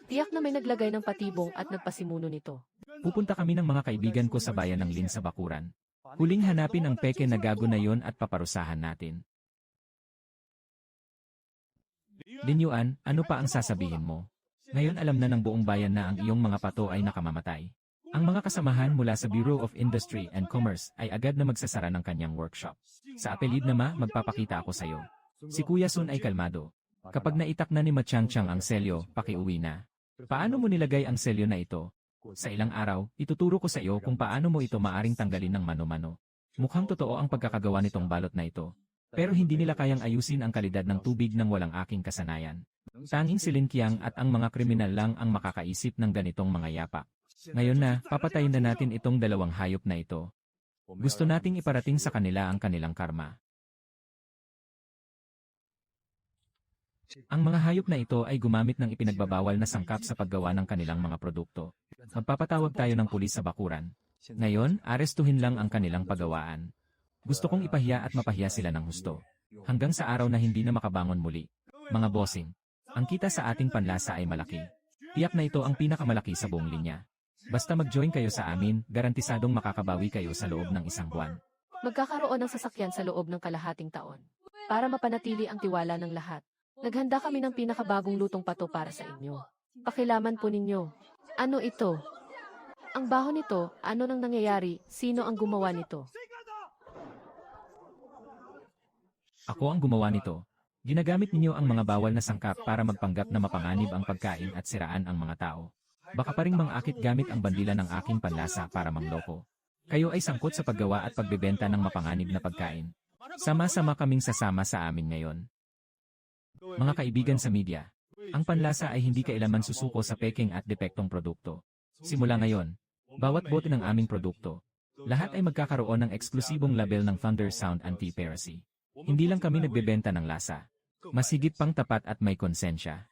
Tiyak na may naglagay ng patibong at nagpasimuno nito. Pupunta kami ng mga kaibigan ko sa bayan ng Lin sa Bakuran. Huling hanapin ang peke na gago na yon at paparusahan natin. Linyuan, ano pa ang sasabihin mo? Ngayon alam na ng buong bayan na ang iyong mga pato ay nakamamatay. Ang mga kasamahan mula sa Bureau of Industry and Commerce ay agad na magsasara ng kanyang workshop. Sa apelid na magpapakita ako sa iyo. Si Kuya Sun ay kalmado. Kapag naitak na ni Machangchang ang selyo, pakiuwi na. Paano mo nilagay ang selyo na ito? Sa ilang araw, ituturo ko sa iyo kung paano mo ito maaring tanggalin ng mano-mano. Mukhang totoo ang pagkakagawa nitong balot na ito. Pero hindi nila kayang ayusin ang kalidad ng tubig nang walang aking kasanayan. Tanging si Lin Qiang at ang mga kriminal lang ang makakaisip ng ganitong mga yapak. Ngayon na, papatayin na natin itong 2 hayop na ito. Gusto nating iparating sa kanila ang kanilang karma. Ang mga hayop na ito ay gumamit ng ipinagbabawal na sangkap sa paggawa ng kanilang mga produkto. Magpapatawag tayo ng pulis sa Bakuran. Ngayon, arestuhin lang ang kanilang paggawaan. Gusto kong ipahiya at mapahiya sila ng husto. Hanggang sa araw na hindi na makabangon muli. Mga bossing, ang kita sa ating panlasa ay malaki. Tiyak na ito ang pinakamalaki sa buong linya. Basta mag-join kayo sa amin, garantisadong makakabawi kayo sa loob ng 1 buwan. Magkakaroon ng sasakyan sa loob ng kalahating taon. Para mapanatili ang tiwala ng lahat. Naghanda kami ng pinakabagong lutong pato para sa inyo. Pakilaman po ninyo. Ano ito? Ang baho nito, ano nang nangyayari, sino ang gumawa nito? Ako ang gumawa nito. Ginagamit ninyo ang mga bawal na sangkap para magpanggap na mapanganib ang pagkain at siraan ang mga tao. Baka pa ring mangakit gamit ang bandila ng aking panlasa para mangloko. Kayo ay sangkot sa paggawa at pagbebenta ng mapanganib na pagkain. Sama-sama kaming sasama sa amin ngayon. Mga kaibigan sa media, ang panlasa ay hindi kailanman susuko sa peking at depektong produkto. Simula ngayon, bawat bote ng aming produkto, lahat ay magkakaroon ng eksklusibong label ng Thunder Sound Anti-Piracy. Hindi lang kami nagbebenta ng lasa. Mas higit pang tapat at may konsensya.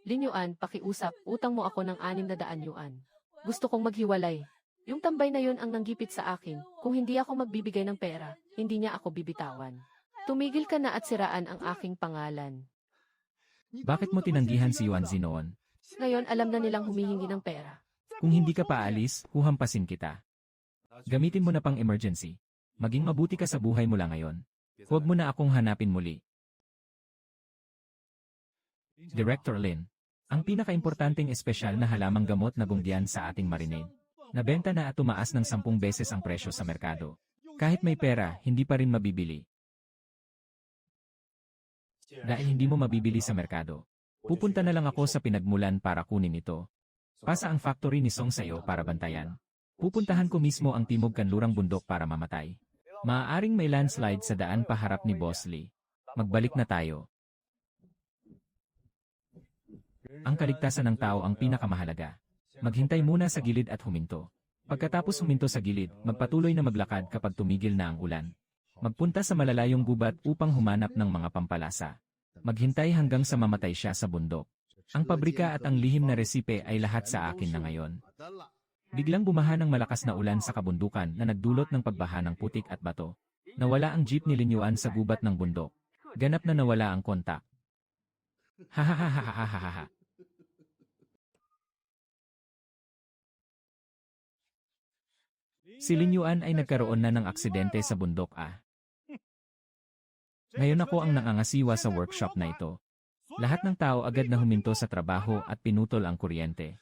Linyuan, pakiusap, utang mo ako ng 600 yuan. Gusto kong maghiwalay. Yung tambay na yun ang nanggipit sa akin. Kung hindi ako magbibigay ng pera, hindi niya ako bibitawan. Tumigil ka na at siraan ang aking pangalan. Bakit mo tinanggihan si Yuan Zi noon? Ngayon alam na nilang humihingi ng pera. Kung hindi ka paalis, huhampasin kita. Gamitin mo na pang emergency. Maging mabuti ka sa buhay mula ngayon. Huwag mo na akong hanapin muli. Director Lin, ang pinakaimportanteng espesyal na halamang gamot na gungdian sa ating marinade. Nabenta na at tumaas ng 10 beses ang presyo sa merkado. Kahit may pera, hindi pa rin mabibili. Dahil hindi mo mabibili sa merkado. Pupunta na lang ako sa pinagmulan para kunin ito. Pasa ang factory ni Song sa'yo para bantayan. Pupuntahan ko mismo ang timog kanlurang bundok para mamatay. Maaaring may landslide sa daan paharap ni Boss Lee. Magbalik na tayo. Ang kaligtasan ng tao ang pinakamahalaga. Maghintay muna sa gilid at huminto. Pagkatapos huminto sa gilid, magpatuloy na maglakad kapag tumigil na ang ulan. Magpunta sa malalayong gubat upang humanap ng mga pampalasa. Maghintay hanggang sa mamatay siya sa bundok. Ang pabrika at ang lihim na resipe ay lahat sa akin na ngayon. Biglang bumaha ng malakas na ulan sa kabundukan na nagdulot ng pagbaha ng putik at bato. Nawala ang jeep ni Linyuan sa gubat ng bundok. Ganap na nawala ang kontak. Hahaha. Si Linyuan ay nagkaroon na ng aksidente sa bundok . Ngayon ako ang nangangasiwa sa workshop na ito. Lahat ng tao agad na huminto sa trabaho at pinutol ang kuryente.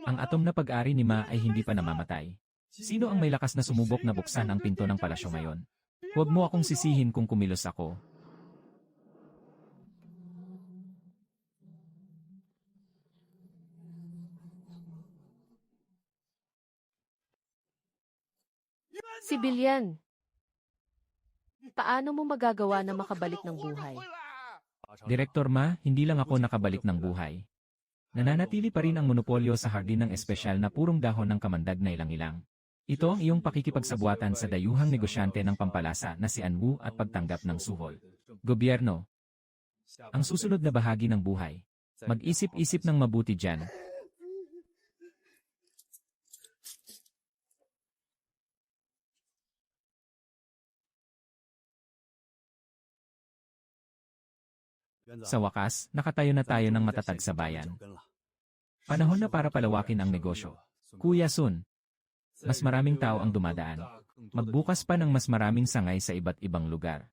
Ang atom na pag-ari ni Ma ay hindi pa namamatay. Sino ang may lakas na sumubok na buksan ang pinto ng palasyo ngayon? Huwag mo akong sisihin kung kumilos ako. Sibilyan, paano mo magagawa na makabalik ng buhay? Direktor Ma, hindi lang ako nakabalik ng buhay. Nananatili pa rin ang monopolyo sa hardin ng espesyal na purong dahon ng kamandag na ilang-ilang. Ito ang iyong pakikipagsabuatan sa dayuhang negosyante ng pampalasa na si Anwu at pagtanggap ng suhol. Gobyerno. Ang susunod na bahagi ng buhay. Mag-isip-isip ng mabuti dyan. Sa wakas, nakatayo na tayo ng matatag sa bayan. Panahon na para palawakin ang negosyo. Kuya Sun, mas maraming tao ang dumadaan. Magbukas pa ng mas maraming sangay sa iba't ibang lugar.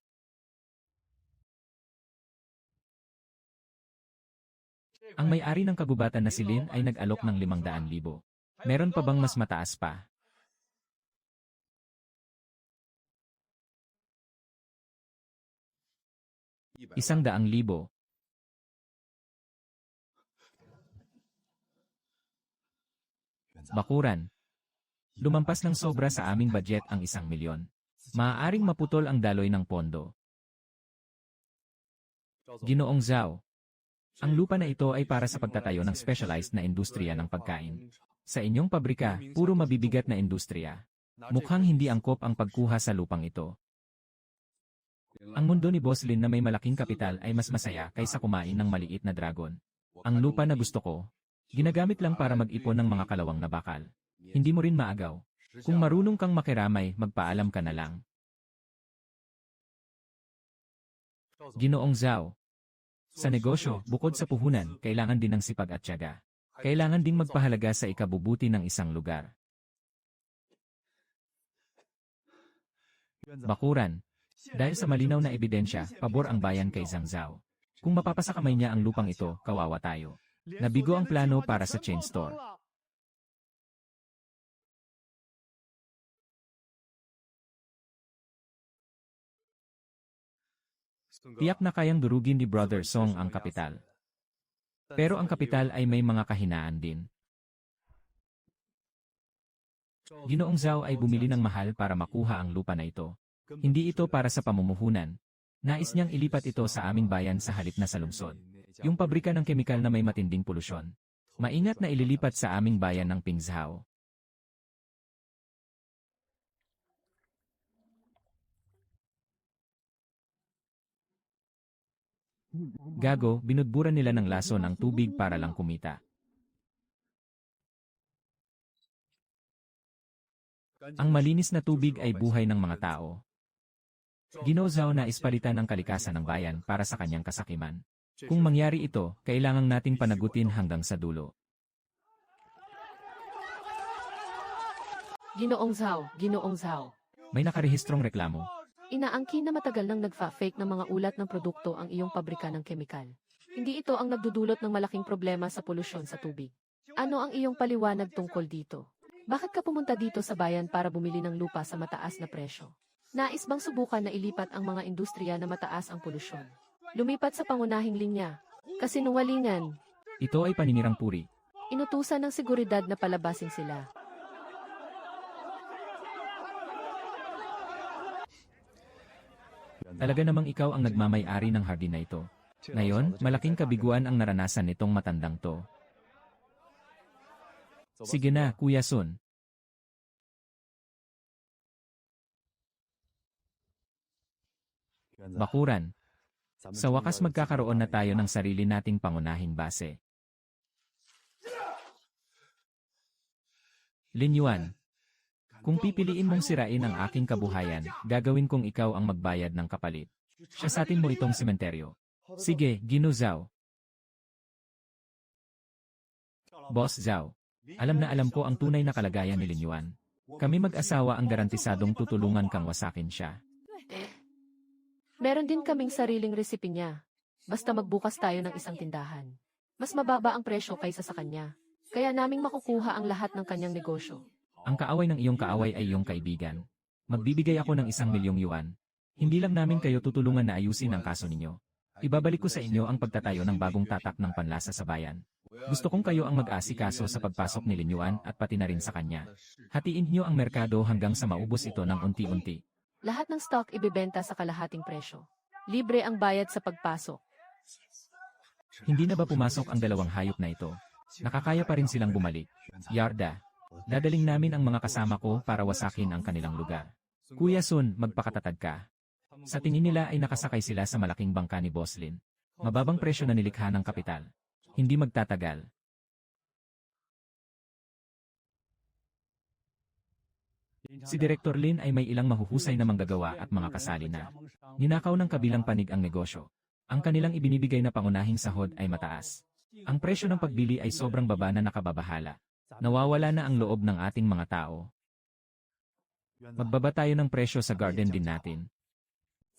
Ang may-ari ng kagubatan na si Lin ay nag-alok ng 500,000. Meron pa bang mas mataas pa? ₱100,000. Bakuran. Lumampas ng sobra sa aming budget ang 1,000,000. Maaaring maputol ang daloy ng pondo. Ginoong Zhao. Ang lupa na ito ay para sa pagtatayo ng specialized na industriya ng pagkain. Sa inyong pabrika, puro mabibigat na industriya. Mukhang hindi angkop ang pagkuha sa lupang ito. Ang mundo ni Boss Lin na may malaking kapital ay mas masaya kaysa kumain ng maliit na dragon. Ang lupa na gusto ko, ginagamit lang para mag-ipon ng mga kalawang na bakal. Hindi mo rin maagaw. Kung marunong kang makiramay, magpaalam ka na lang. Ginoong Zhao. Sa negosyo, bukod sa puhunan, kailangan din ng sipag at tiyaga. Kailangan ding magpahalaga sa ikabubuti ng isang lugar. Bakuran. Dahil sa malinaw na ebidensya, pabor ang bayan kay Zhang Zhao. Kung mapapasa kamay niya ang lupang ito, kawawa tayo. Nabigo ang plano para sa chain store. Tiyak na kayang durugin ni Brother Song ang kapital. Pero ang kapital ay may mga kahinaan din. Ginoong Zhao ay bumili ng mahal para makuha ang lupa na ito. Hindi ito para sa pamumuhunan. Nais niyang ilipat ito sa aming bayan sa halip na sa lungsod. Yung pabrika ng kemikal na may matinding polusyon. Maingat na ililipat sa aming bayan ng Pingzhao. Gago, binudburan nila ng laso ng tubig para lang kumita. Ang malinis na tubig ay buhay ng mga tao. Ginoong Zhao na ispalitan ang kalikasan ng bayan para sa kanyang kasakiman. Kung mangyari ito, kailangang nating panagutin hanggang sa dulo. Ginoong Zhao. May nakarehistrong reklamo. Inaangkin na matagal nang nagfa-fake ng mga ulat ng produkto ang iyong pabrika ng kemikal. Hindi ito ang nagdudulot ng malaking problema sa polusyon sa tubig. Ano ang iyong paliwanag tungkol dito? Bakit ka pumunta dito sa bayan para bumili ng lupa sa mataas na presyo? Nais bang subukan na ilipat ang mga industriya na mataas ang polusyon? Lumipat sa pangunahing linya. Kasinungalingan. Ito ay paninirang puri. Inutusan ng seguridad na palabasin sila. Talaga namang ikaw ang nagmamay-ari ng hardin na ito. Ngayon, malaking kabiguan ang naranasan nitong matandang to. Sige na, Kuya Sun. Bakuran. Sa wakas magkakaroon na tayo ng sarili nating pangunahing base. Lin Yuan. Kung pipiliin mong sirain ang aking kabuhayan, gagawin kong ikaw ang magbayad ng kapalit. Siyasatin mo itong sementeryo. Sige, Gino Zhao. Boss Zhao. Alam na alam ko ang tunay na kalagayan ni Lin Yuan. Kami mag-asawa ang garantisadong tutulungan kang wasakin siya. Meron din kaming sariling resipe niya. Basta magbukas tayo ng isang tindahan. Mas mababa ang presyo kaysa sa kanya. Kaya naming makukuha ang lahat ng kanyang negosyo. Ang kaaway ng iyong kaaway ay iyong kaibigan. Magbibigay ako ng 1,000,000 yuan. Hindi lang namin kayo tutulungan na ayusin ang kaso ninyo. Ibabalik ko sa inyo ang pagtatayo ng bagong tatak ng panlasa sa bayan. Gusto kong kayo ang mag-asikaso sa pagpasok ni Lin Yuan at pati na rin sa kanya. Hatiin niyo ang merkado hanggang sa maubos ito ng unti-unti. Lahat ng stock ibebenta sa kalahating presyo. Libre ang bayad sa pagpasok. Hindi na ba pumasok ang dalawang hayop na ito? Nakakaya pa rin silang bumalik. Yarda. Dadaling namin ang mga kasama ko para wasakin ang kanilang lugar. Kuya Sun, magpakatatag ka. Sa tingin nila ay nakasakay sila sa malaking bangka ni Boss Lin. Mababang presyo na nilikha ng kapital. Hindi magtatagal. Si Director Lin ay may ilang mahuhusay na manggagawa at mga kasali na. Ninakaw ng kabilang panig ang negosyo. Ang kanilang ibinibigay na pangunahing sahod ay mataas. Ang presyo ng pagbili ay sobrang baba na nakababahala. Nawawala na ang loob ng ating mga tao. Magbaba tayo ng presyo sa garden din natin.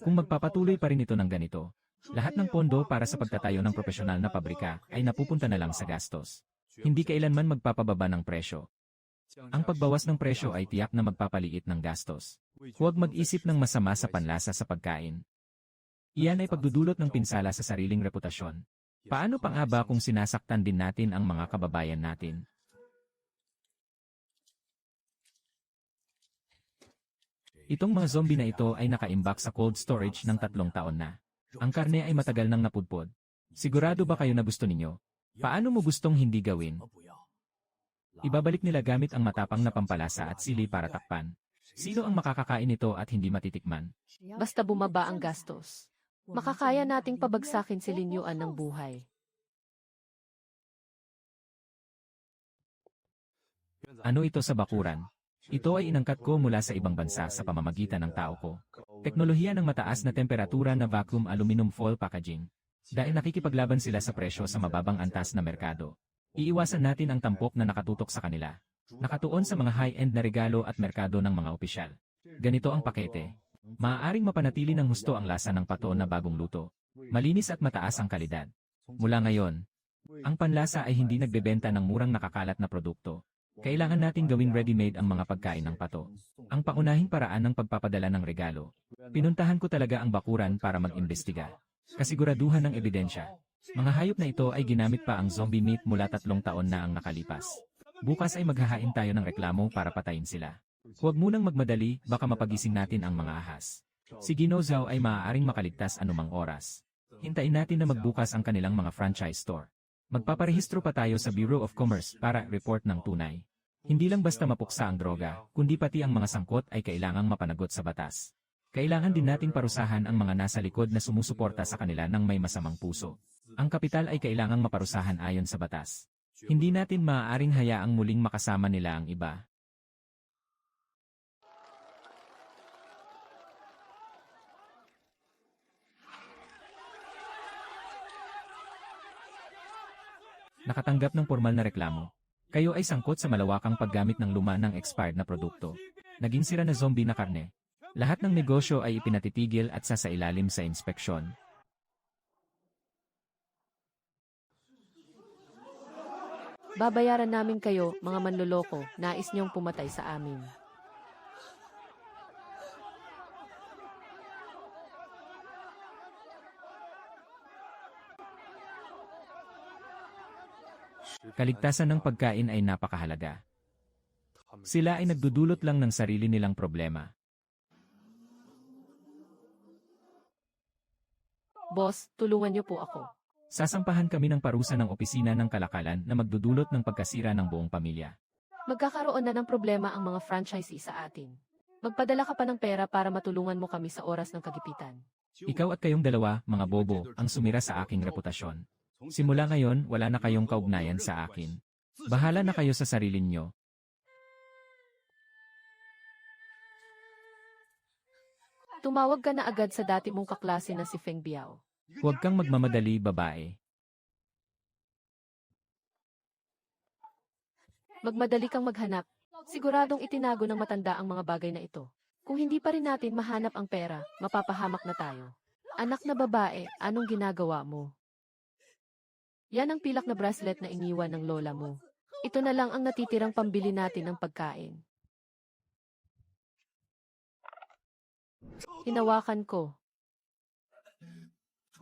Kung magpapatuloy pa rin ito ng ganito, lahat ng pondo para sa pagtatayo ng propesyonal na pabrika ay napupunta na lang sa gastos. Hindi kailanman magpapababa ng presyo. Ang pagbawas ng presyo ay tiyak na magpapaliit ng gastos. Huwag mag-isip ng masama sa panlasa sa pagkain. Iyan ay pagdudulot ng pinsala sa sariling reputasyon. Paano pa nga ba kung sinasaktan din natin ang mga kababayan natin? Itong mga zombie na ito ay nakaimbak sa cold storage ng 3 taon na. Ang karne ay matagal nang napudpod. Sigurado ba kayo na gusto ninyo? Paano mo gustong hindi gawin? Ibabalik nila gamit ang matapang na pampalasa at sili para takpan. Sino ang makakakain nito at hindi matitikman? Basta bumaba ang gastos. Makakaya nating pabagsakin si Lin Yuan ng buhay. Ano ito sa bakuran? Ito ay inangkat ko mula sa ibang bansa sa pamamagitan ng tao ko. Teknolohiya ng mataas na temperatura na vacuum aluminum foil packaging. Dahil nakikipaglaban sila sa presyo sa mababang antas na merkado. Iiwasan natin ang tampok na nakatutok sa kanila. Nakatuon sa mga high-end na regalo at merkado ng mga opisyal. Ganito ang pakete. Maaaring mapanatili ng husto ang lasa ng pato na bagong luto. Malinis at mataas ang kalidad. Mula ngayon, ang panlasa ay hindi nagbebenta ng murang nakakalat na produkto. Kailangan natin gawing ready-made ang mga pagkain ng pato. Ang pangunahing paraan ng pagpapadala ng regalo. Pinuntahan ko talaga ang bakuran para mag-imbestiga. Kasiguraduhan ng ebidensya. Mga hayop na ito ay ginamit pa ang zombie meat mula 3 taon na ang nakalipas. Bukas ay maghahain tayo ng reklamo para patayin sila. Huwag munang magmadali, baka mapagising natin ang mga ahas. Si Gino Zhao ay maaaring makaligtas anumang oras. Hintayin natin na magbukas ang kanilang mga franchise store. Magpaparehistro pa tayo sa Bureau of Commerce para report ng tunay. Hindi lang basta mapuksa ang droga, kundi pati ang mga sangkot ay kailangang mapanagot sa batas. Kailangan din nating parusahan ang mga nasa likod na sumusuporta sa kanila ng may masamang puso. Ang kapital ay kailangang maparusahan ayon sa batas. Hindi natin maaaring hayaang muling makasama nila ang iba. Nakatanggap ng formal na reklamo. Kayo ay sangkot sa malawakang paggamit ng luma ng expired na produkto. Naging sira na zombie na karne. Lahat ng negosyo ay ipinatitigil at sasailalim sa inspeksyon. Babayaran namin kayo, mga manloloko, nais niyong pumatay sa amin. Kaligtasan ng pagkain ay napakahalaga. Sila ay nagdudulot lang ng sarili nilang problema. Boss, tulungan niyo po ako. Sasampahan kami ng parusa ng opisina ng kalakalan na magdudulot ng pagkasira ng buong pamilya. Magkakaroon na ng problema ang mga franchisee sa atin. Magpadala ka pa ng pera para matulungan mo kami sa oras ng kagipitan. Ikaw at kayong dalawa, mga bobo, ang sumira sa aking reputasyon. Simula ngayon, wala na kayong kaugnayan sa akin. Bahala na kayo sa sarili nyo. Tumawag ka na agad sa dati mong kaklase na si Feng Biao. Huwag kang magmamadali, babae. Magmadali kang maghanap. Siguradong itinago ng matanda ang mga bagay na ito. Kung hindi pa rin natin mahanap ang pera, mapapahamak na tayo. Anak na babae, anong ginagawa mo? Yan ang pilak na bracelet na iniwan ng lola mo. Ito na lang ang natitirang pambili natin ng pagkain. Hinawakan ko.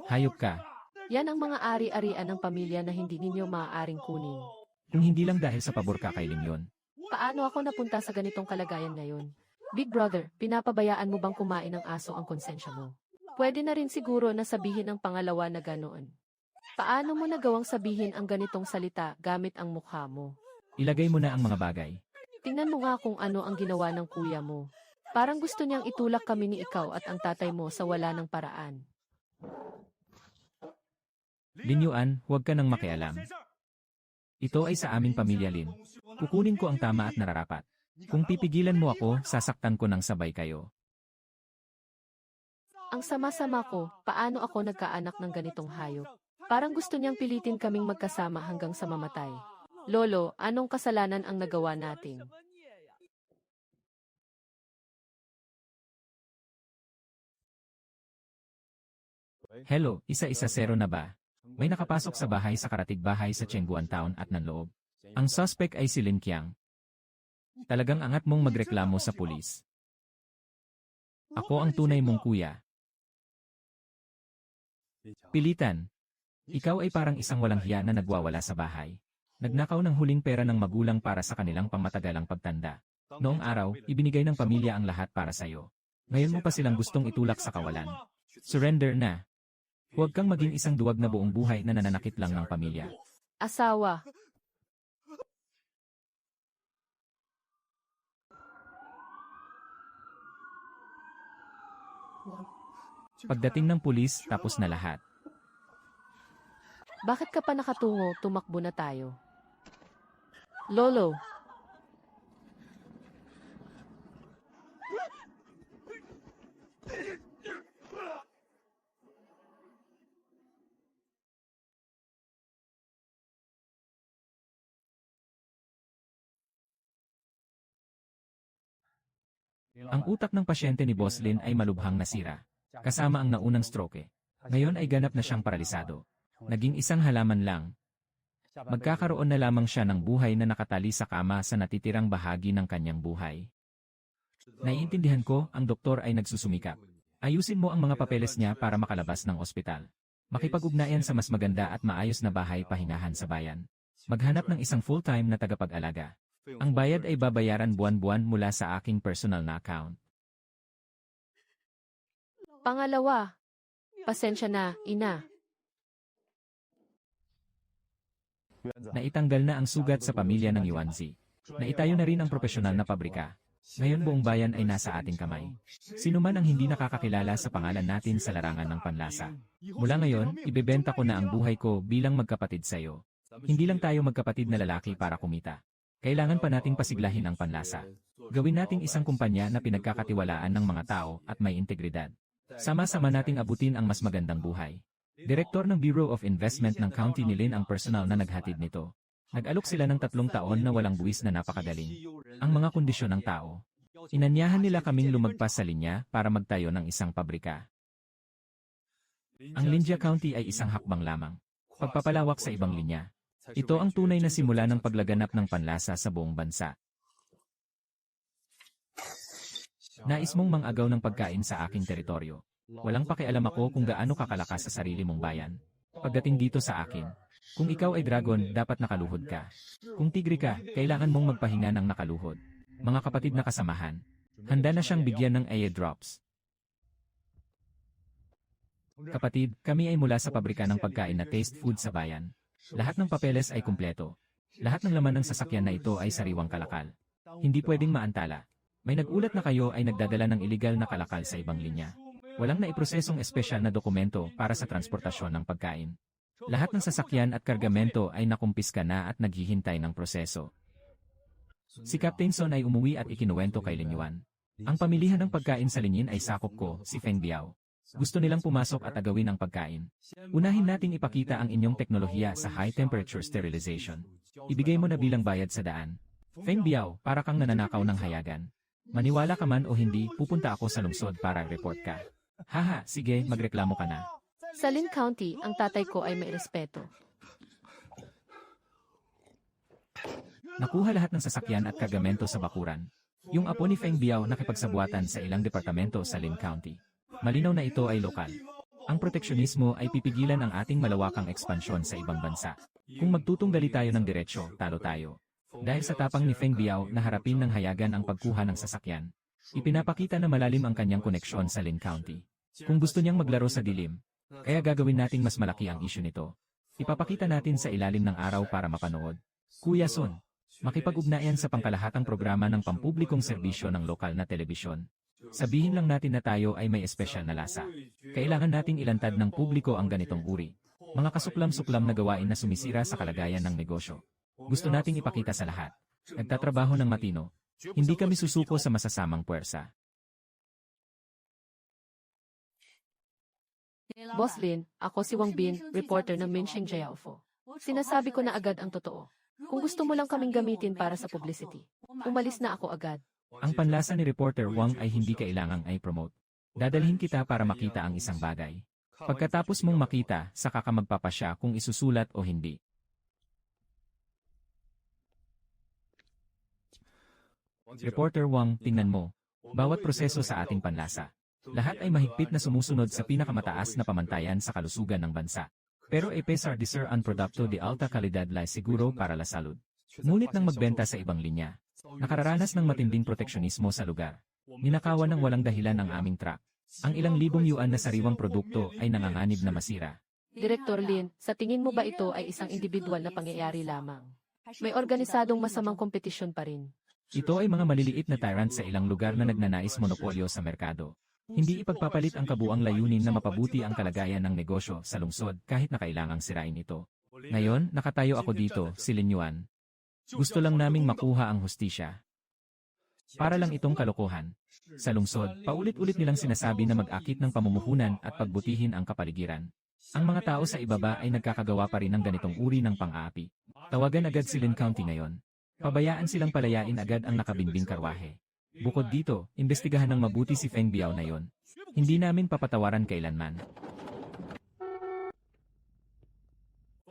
Hayop ka. Yan ang mga ari-arian ng pamilya na hindi ninyo maaaring kunin. Kung hindi lang dahil sa pabor ka kay Ling yon. Paano ako napunta sa ganitong kalagayan ngayon? Big Brother, pinapabayaan mo bang kumain ng aso ang konsensya mo? Pwede na rin siguro na sabihin ang pangalawa na ganoon. Paano mo nagawang sabihin ang ganitong salita gamit ang mukha mo? Ilagay mo na ang mga bagay. Tingnan mo nga kung ano ang ginawa ng kuya mo. Parang gusto niyang itulak kami ni ikaw at ang tatay mo sa wala ng paraan. Linyuan, huwag ka nang makialam. Ito ay sa aming pamilya, Lin. Kukunin ko ang tama at nararapat. Kung pipigilan mo ako, sasaktan ko ng sabay kayo. Ang sama-sama ko, paano ako nagkaanak ng ganitong hayop? Parang gusto niyang pilitin kaming magkasama hanggang sa mamatay. Lolo, anong kasalanan ang nagawa natin? Hello, isa-isa 0 na ba? May nakapasok sa bahay sa karatig bahay sa Chengguan Town at nanloob. Ang suspect ay si Lin Qiang. Talagang angat mong magreklamo sa pulis. Ako ang tunay mong kuya. Pilitan. Ikaw ay parang isang walang hiya na nagwawala sa bahay. Nagnakaw ng huling pera ng magulang para sa kanilang pangmatagalang pagtanda. Noong araw, ibinigay ng pamilya ang lahat para sa'yo. Ngayon mo pa silang gustong itulak sa kawalan. Surrender na. Huwag kang maging isang duwag na buong buhay na nananakit lang ng pamilya. Asawa. Pagdating ng pulis, tapos na lahat. Bakit ka pa nakatungo, tumakbo na tayo? Lolo. Ang utak ng pasyente ni Boss Lin ay malubhang nasira. Kasama ang naunang stroke. Ngayon ay ganap na siyang paralisado. Naging isang halaman lang. Magkakaroon na lamang siya ng buhay na nakatali sa kama sa natitirang bahagi ng kanyang buhay. Naiintindihan ko, ang doktor ay nagsusumikap. Ayusin mo ang mga papeles niya para makalabas ng ospital. Makipag-ugnayan sa mas maganda at maayos na bahay pahingahan sa bayan. Maghanap ng isang full-time na tagapag-alaga. Ang bayad ay babayaran buwan-buwan mula sa aking personal na account. Pangalawa. Pasensya na, ina. Naitanggal na ang sugat sa pamilya ng Yuanzi. Naitayo na rin ang propesyonal na pabrika. Ngayon buong bayan ay nasa ating kamay. Sino man ang hindi nakakakilala sa pangalan natin sa larangan ng panlasa. Mula ngayon, ibebenta ko na ang buhay ko bilang magkapatid sa iyo. Hindi lang tayo magkapatid na lalaki para kumita. Kailangan pa nating pasiglahin ang panlasa. Gawin nating isang kumpanya na pinagkakatiwalaan ng mga tao at may integridad. Sama-sama nating abutin ang mas magandang buhay. Direktor ng Bureau of Investment ng County ni Lin ang personal na naghatid nito. Nag-alok sila ng 3 taon na walang buwis na napakagaling. Ang mga kondisyon ng tao. Inanyahan nila kaming lumagpas sa linya para magtayo ng isang pabrika. Ang Linjia County ay isang hakbang lamang. Pagpapalawak sa ibang linya. Ito ang tunay na simula ng paglaganap ng panlasa sa buong bansa. Nais mong mangagaw ng pagkain sa aking teritoryo. Walang pakialam ako kung gaano kakalakas sa sarili mong bayan. Pagdating dito sa akin, kung ikaw ay dragon, dapat nakaluhod ka. Kung tigre ka, kailangan mong magpahinga ng nakaluhod. Mga kapatid na kasamahan, handa na siyang bigyan ng airdrops. Kapatid, kami ay mula sa pabrika ng pagkain na Taste Food sa bayan. Lahat ng papeles ay kumpleto. Lahat ng laman ng sasakyan na ito ay sariwang kalakal. Hindi pwedeng maantala. May nagulat na kayo ay nagdadala ng iligal na kalakal sa ibang linya. Walang naiprosesong espesyal na dokumento para sa transportasyon ng pagkain. Lahat ng sasakyan at kargamento ay nakumpiska na at naghihintay ng proseso. Si Captain Son ay umuwi at ikinuwento kay Lin Yuan. Ang pamilihan ng pagkain sa linyin ay sakop ko, si Feng Biao. Gusto nilang pumasok at agawin ang pagkain. Unahin nating ipakita ang inyong teknolohiya sa high temperature sterilization. Ibigay mo na bilang bayad sa daan. Feng Biao, para kang nananakaw ng hayagan. Maniwala ka man o hindi, pupunta ako sa lungsod para report ka. Haha, sige, magreklamo ka na. Sa Lin County, ang tatay ko ay may respeto. Nakuha lahat ng sasakyan at kargamento sa bakuran. Yung apo ni Feng Biao nakipagsabuatan sa ilang departamento sa Lin County. Malinaw na ito ay lokal. Ang proteksyonismo ay pipigilan ang ating malawakang ekspansyon sa ibang bansa. Kung magtutunggali tayo ng diretsyo, talo tayo. Dahil sa tapang ni Feng Biao na harapin ng hayagan ang pagkuha ng sasakyan, ipinapakita na malalim ang kanyang koneksyon sa Lin County. Kung gusto niyang maglaro sa dilim, kaya gagawin nating mas malaki ang isyu nito. Ipapakita natin sa ilalim ng araw para mapanood. Kuya Son, makipag-ugnayan sa pangkalahatang programa ng pampublikong serbisyo ng lokal na telebisyon. Sabihin lang natin na tayo ay may espesyal na lasa. Kailangan nating ilantad ng publiko ang ganitong uri. Mga kasuklam-suklam na gawain na sumisira sa kalagayan ng negosyo. Gusto nating ipakita sa lahat. Nagtatrabaho ng matino. Hindi kami susuko sa masasamang puwersa. Boss Lin, ako si Wang Bin, reporter ng Minsheng Jiaofo. Sinasabi ko na agad ang totoo. Kung gusto mo lang kaming gamitin para sa publicity, umalis na ako agad. Ang panlasa ni Reporter Wang ay hindi kailangang i-promote. Dadalhin kita para makita ang isang bagay. Pagkatapos mong makita, saka ka magpapasya kung isusulat o hindi. Reporter Wang, tingnan mo. Bawat proseso sa ating panlasa. Lahat ay mahigpit na sumusunod sa pinakamataas na pamantayan sa kalusugan ng bansa. Pero a pesar de ser un producto de alta calidad la siguro para la salud. Ngunit nang magbenta sa ibang linya, nakararanas ng matinding proteksyonismo sa lugar. Ninakawan ng walang dahilan ang aming truck. Ang ilang libong yuan na sariwang produkto ay nanganganib na masira. Director Lin, sa tingin mo ba ito ay isang individual na pangyayari lamang? May organisadong masamang kompetisyon pa rin. Ito ay mga maliliit na tyrant sa ilang lugar na nagnanais monopolyo sa merkado. Hindi ipagpapalit ang kabuang layunin na mapabuti ang kalagayan ng negosyo sa lungsod kahit na kailangang sirain ito. Ngayon, nakatayo ako dito, si Lin Yuan. Gusto lang naming makuha ang hustisya. Para lang itong kalokohan. Sa lungsod, paulit-ulit nilang sinasabi na mag-akit ng pamumuhunan at pagbutihin ang kapaligiran. Ang mga tao sa ibaba ay nagkakagawa pa rin ng ganitong uri ng pang-aapi. Tawagan agad si Lin County ngayon. Pabayaan silang palayain agad ang nakabinbing karwahe. Bukod dito, imbestigahan ng mabuti si Feng Biao na yon. Hindi namin papatawaran kailanman.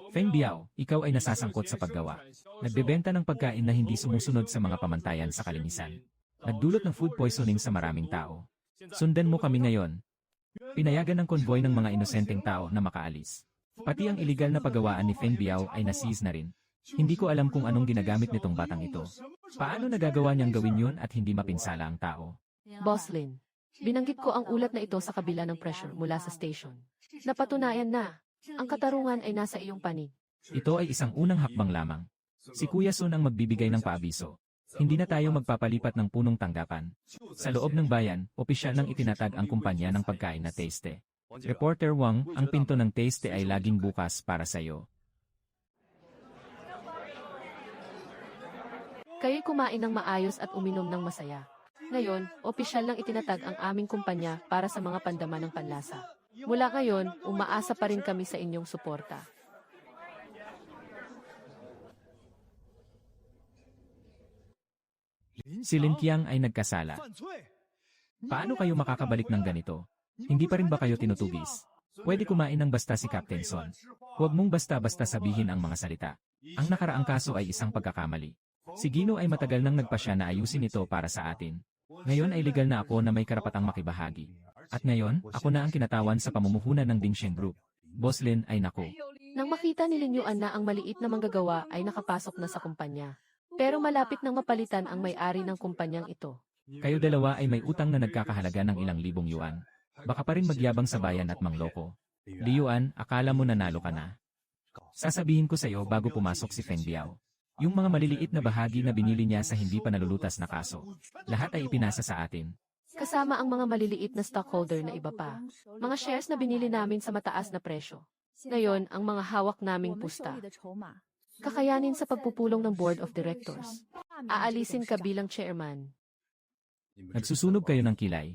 Feng Biao, ikaw ay nasasangkot sa paggawa. Nagbebenta ng pagkain na hindi sumusunod sa mga pamantayan sa kalinisan. Nagdulot ng food poisoning sa maraming tao. Sundan mo kami ngayon. Pinayagan ng konvoy ng mga inosenteng tao na makaalis. Pati ang iligal na paggawaan ni Feng Biao ay na-seize na rin. Hindi ko alam kung anong ginagamit nitong batang ito. Paano nagagawa niyang gawin yun at hindi mapinsala ang tao? Boss Lin, binanggit ko ang ulat na ito sa kabila ng pressure mula sa station. Napatunayan na, ang katarungan ay nasa iyong panig. Ito ay isang unang hakbang lamang. Si Kuya Sun ang magbibigay ng paabiso. Hindi na tayo magpapalipat ng punong tanggapan. Sa loob ng bayan, opisyal nang itinatag ang kumpanya ng pagkain na Taste. Reporter Wang, ang pinto ng Taste ay laging bukas para sa iyo. Kayo'y kumain ng maayos at uminom ng masaya. Ngayon, opisyal nang itinatag ang aming kumpanya para sa mga pandaman ng panlasa. Mula ngayon, umaasa pa rin kami sa inyong suporta. Si Lin Qiang ay nagkasala. Paano kayo makakabalik ng ganito? Hindi pa rin ba kayo tinutugis? Pwede kumain ng basta si Captain Son. Huwag mong basta-basta sabihin ang mga salita. Ang nakaraang kaso ay isang pagkakamali. Si Gino ay matagal nang nagpasya na ayusin ito para sa atin. Ngayon ay legal na ako na may karapatang makibahagi. At ngayon, ako na ang kinatawan sa pamumuhunan ng Dingsheng Group. Boss Lin ay nako. Nang makita ni Lin Yuan na ang maliit na manggagawa ay nakapasok na sa kumpanya. Pero malapit nang mapalitan ang may-ari ng kumpanyang ito. Kayo dalawa ay may utang na nagkakahalaga ng ilang libong yuan. Baka pa rin magyabang sa bayan at mangloko. Li Yuan, akala mo nanalo ka na. Sasabihin ko sa iyo bago pumasok si Feng Biao. Yung mga maliliit na bahagi na binili niya sa hindi pa nalulutas na kaso. Lahat ay ipinasa sa atin. Kasama ang mga maliliit na stockholder na iba pa. Mga shares na binili namin sa mataas na presyo. Ngayon, ang mga hawak naming pusta. Kakayanin sa pagpupulong ng Board of Directors. Aalisin ka bilang chairman. Nagsusunog kayo ng kilay.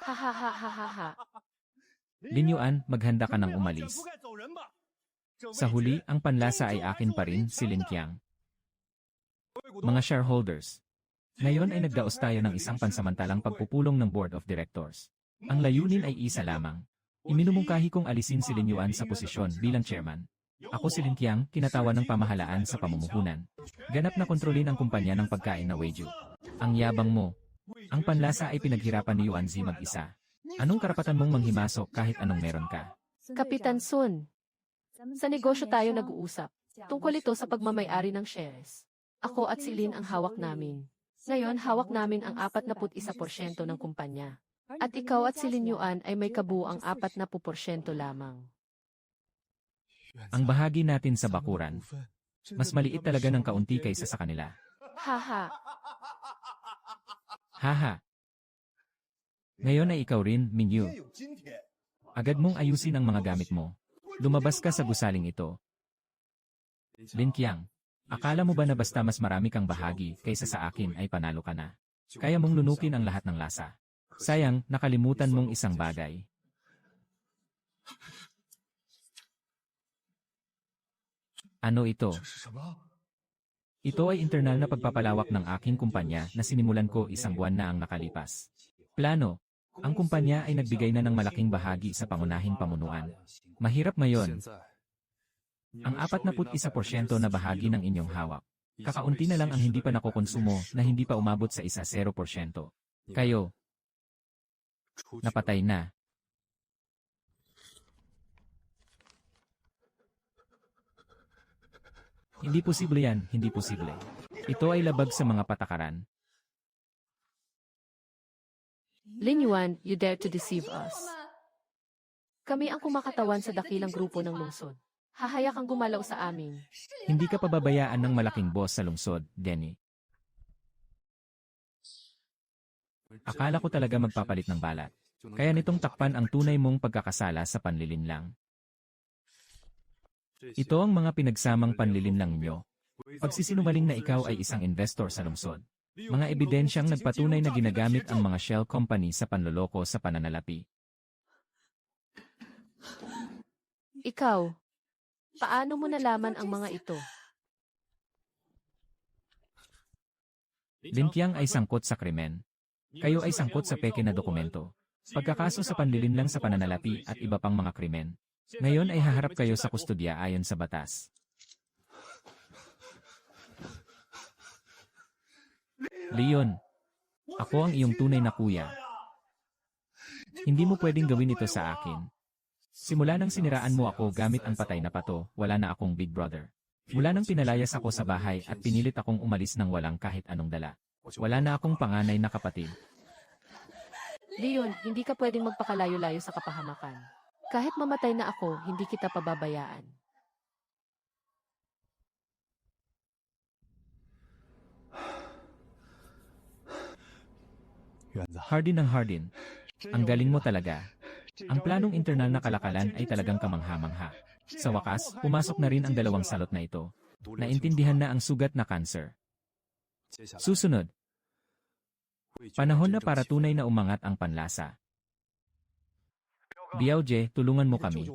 Ha ha ha ha ha ha. Lin Yuan, maghanda ka ng umalis. Sa huli, ang panlasa ay akin pa rin, si Lin Qiang. Mga shareholders. Ngayon ay nagdaos tayo ng isang pansamantalang pagpupulong ng Board of Directors. Ang layunin ay isa lamang. Iminumungkahi kong alisin si Lin Yuan sa posisyon bilang chairman. Ako si Lin Qiang, kinatawan ng pamahalaan sa pamumuhunan. Ganap na kontrolin ang kumpanya ng pagkain na Weiju. Ang yabang mo. Ang panlasa ay pinaghirapan ni Yuan Zi mag-isa. Anong karapatan mong manghimasok kahit anong meron ka? Kapitan Sun. Sa negosyo tayo nag-uusap. Tungkol ito sa pagmamayari ng shares. Ako at si Lin ang hawak namin. Ngayon, hawak namin ang 41% ng kumpanya. At ikaw at si Lin Yuan ay may kabuang 40% lamang. Ang bahagi natin sa bakuran, mas maliit talaga ng kaunti kaysa sa kanila. Haha. Haha. Ngayon ay ikaw rin, Mingyu. Agad mong ayusin ang mga gamit mo. Lumabas ka sa gusaling ito. Lin Qiang. Akala mo ba na basta mas marami kang bahagi kaysa sa akin ay panalo ka na? Kaya mong lunukin ang lahat ng lasa. Sayang, nakalimutan mong isang bagay. Ano ito? Ito ay internal na pagpapalawak ng aking kumpanya na sinimulan ko isang buwan na ang nakalipas. Plano. Ang kumpanya ay nagbigay na ng malaking bahagi sa pangunahing pamunuan. Mahirap ngayon. Ang 41% na bahagi ng inyong hawak. Kakaunti na lang ang hindi pa nakokonsumo na hindi pa umabot sa 0%. Kayo. Napatay na. Hindi posible yan, hindi posible. Ito ay labag sa mga patakaran. Lin Yuan, you dare to deceive us. Kami ang kumakatawan sa dakilang grupo ng lungsod. Hahayak kang gumalaw sa amin. Hindi ka pababayaan ng malaking boss sa lungsod, Denny. Akala ko talaga magpapalit ng balat. Kaya nitong takpan ang tunay mong pagkakasala sa panlilinlang. Ito ang mga pinagsamang panlilinlang ninyo. Pagsisinungaling na ikaw ay isang investor sa lungsod. Mga ebidensyang nagpatunay na ginagamit ang mga shell company sa panloloko sa pananalapi. Ikaw, paano mo nalaman ang mga ito? Lin Qiang ay sangkot sa krimen. Kayo ay sangkot sa peke na dokumento. Pagkakaso sa panlilinlang sa pananalapi at iba pang mga krimen. Ngayon ay haharap kayo sa kustodya ayon sa batas. Leon, ako ang iyong tunay na kuya. Hindi mo pwedeng gawin ito sa akin. Simula nang siniraan mo ako gamit ang patay na pato, wala na akong big brother. Mula nang pinalayas ako sa bahay at pinilit akong umalis ng walang kahit anong dala. Wala na akong panganay na kapatid. Leon, hindi ka pwedeng magpakalayo-layo sa kapahamakan. Kahit mamatay na ako, hindi kita pababayaan. Hardin ng Hardin. Ang galing mo talaga. Ang planong internal na kalakalan ay talagang kamangha-mangha. Sa wakas, pumasok na rin ang dalawang salot na ito. Naintindihan na ang sugat na cancer. Susunod. Panahon na para tunay na umangat ang panlasa. Biaoje, tulungan mo kami.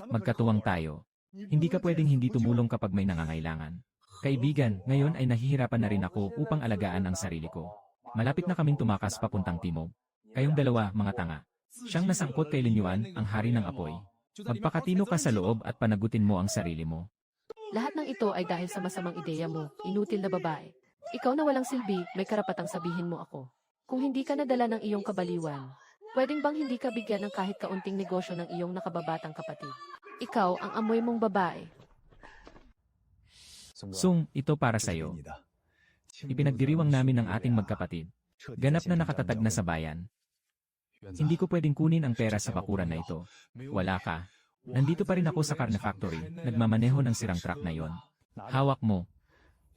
Magkatuwang tayo. Hindi ka pwedeng hindi tumulong kapag may nangangailangan. Kaibigan, ngayon ay nahihirapan na rin ako upang alagaan ang sarili ko. Malapit na kaming tumakas papuntang timog. Kayong dalawa, mga tanga. Siyang nasangkot kay Lin Yuan, ang hari ng apoy. Magpakatino ka sa loob at panagutin mo ang sarili mo. Lahat ng ito ay dahil sa masamang ideya mo, inutil na babae. Ikaw na walang silbi, may karapatang sabihin mo ako. Kung hindi ka nadala ng iyong kabaliwan, pwedeng bang hindi ka bigyan ng kahit kaunting negosyo ng iyong nakababatang kapatid? Ikaw ang amoy mong babae. Sung, ito para sa'yo. Ipinagdiriwang namin ang ating magkapatid. Ganap na nakatatag na sa bayan. Hindi ko pwedeng kunin ang pera sa bakuran na ito. Wala ka. Nandito pa rin ako sa Carne Factory, nagmamaneho ng sirang truck na yon. Hawak mo.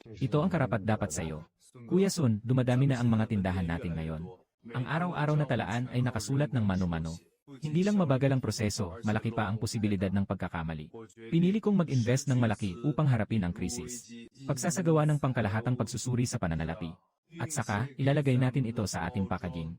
Ito ang karapat-dapat sa iyo. Kuya Sun, dumadami na ang mga tindahan natin ngayon. Ang araw-araw na talaan ay nakasulat ng mano-mano. Hindi lang mabagal ang proseso, malaki pa ang posibilidad ng pagkakamali. Pinili kong mag-invest ng malaki upang harapin ang krisis. Pagsasagawa ng pangkalahatang pagsusuri sa pananalapi. At saka, ilalagay natin ito sa ating packaging.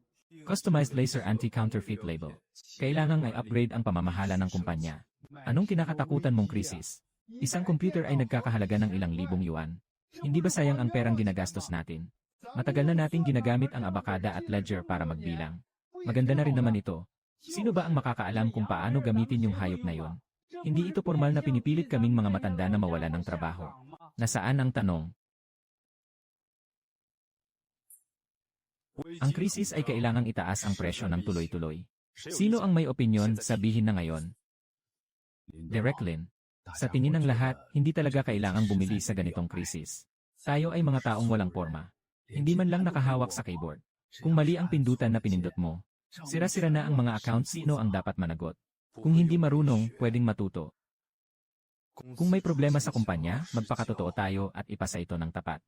Customized laser anti-counterfeit label. Kailangang ay upgrade ang pamamahala ng kumpanya. Anong kinakatakutan mong krisis? Isang computer ay nagkakahalaga ng ilang libong yuan. Hindi ba sayang ang perang ginagastos natin? Matagal na nating ginagamit ang abakada at ledger para magbilang. Maganda na rin naman ito. Sino ba ang makakaalam kung paano gamitin yung hayop na yon? Hindi ito formal na pinipilit kaming mga matanda na mawala ng trabaho. Nasaan ang tanong? Ang krisis ay kailangang itaas ang presyo ng tuloy-tuloy. Sino ang may opinyon, sabihin na ngayon? Direct Lin. Sa tingin ng lahat, hindi talaga kailangang bumili sa ganitong krisis. Tayo ay mga taong walang forma. Hindi man lang nakahawak sa keyboard. Kung mali ang pindutan na pinindot mo, sira-sira na ang mga account, sino ang dapat managot? Kung hindi marunong, pwedeng matuto. Kung may problema sa kumpanya, magpakatotoo tayo at ipasa ito ng tapat.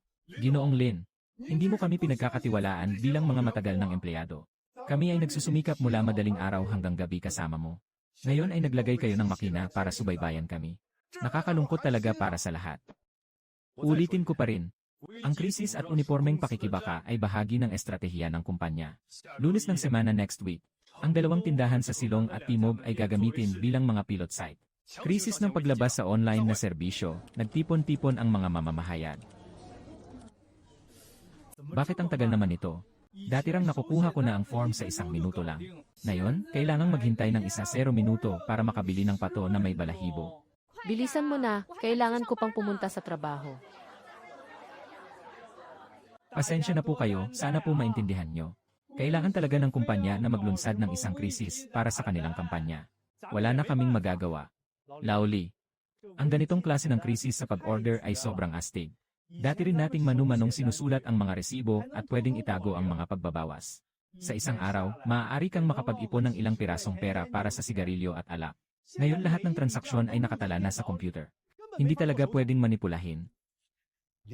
Ginoong Lin, hindi mo kami pinagkakatiwalaan bilang mga matagal ng empleyado. Kami ay nagsusumikap mula madaling araw hanggang gabi kasama mo. Ngayon ay naglagay kayo ng makina para subaybayan kami. Nakakalungkot talaga para sa lahat. Ulitin ko pa rin. Ang krisis at unipormeng pakikibaka ay bahagi ng estratehiya ng kumpanya. Lunes ng semana next week, ang dalawang tindahan sa Silong at Timog ay gagamitin bilang mga pilot site. Krisis ng paglabas sa online na serbisyo, nagtipon-tipon ang mga mamamahayag. Bakit ang tagal naman ito? Dati rang nakukuha ko na ang form sa 1 minuto lang. Ngayon, kailangang maghintay ng 0 minuto para makabili ng pato na may balahibo. Bilisan mo na, kailangan ko pang pumunta sa trabaho. Pasensya na po kayo, sana po maintindihan nyo. Kailangan talaga ng kumpanya na maglunsad ng isang krisis para sa kanilang kampanya. Wala na kaming magagawa. Lauli. Ang ganitong klase ng krisis sa pag-order ay sobrang astig. Dati rin nating manu-manong sinusulat ang mga resibo at pwedeng itago ang mga pagbabawas. Sa isang araw, maaari kang makapag-ipon ng ilang pirasong pera para sa sigarilyo at alak. Ngayon lahat ng transaksyon ay nakatala na sa computer. Hindi talaga pwedeng manipulahin.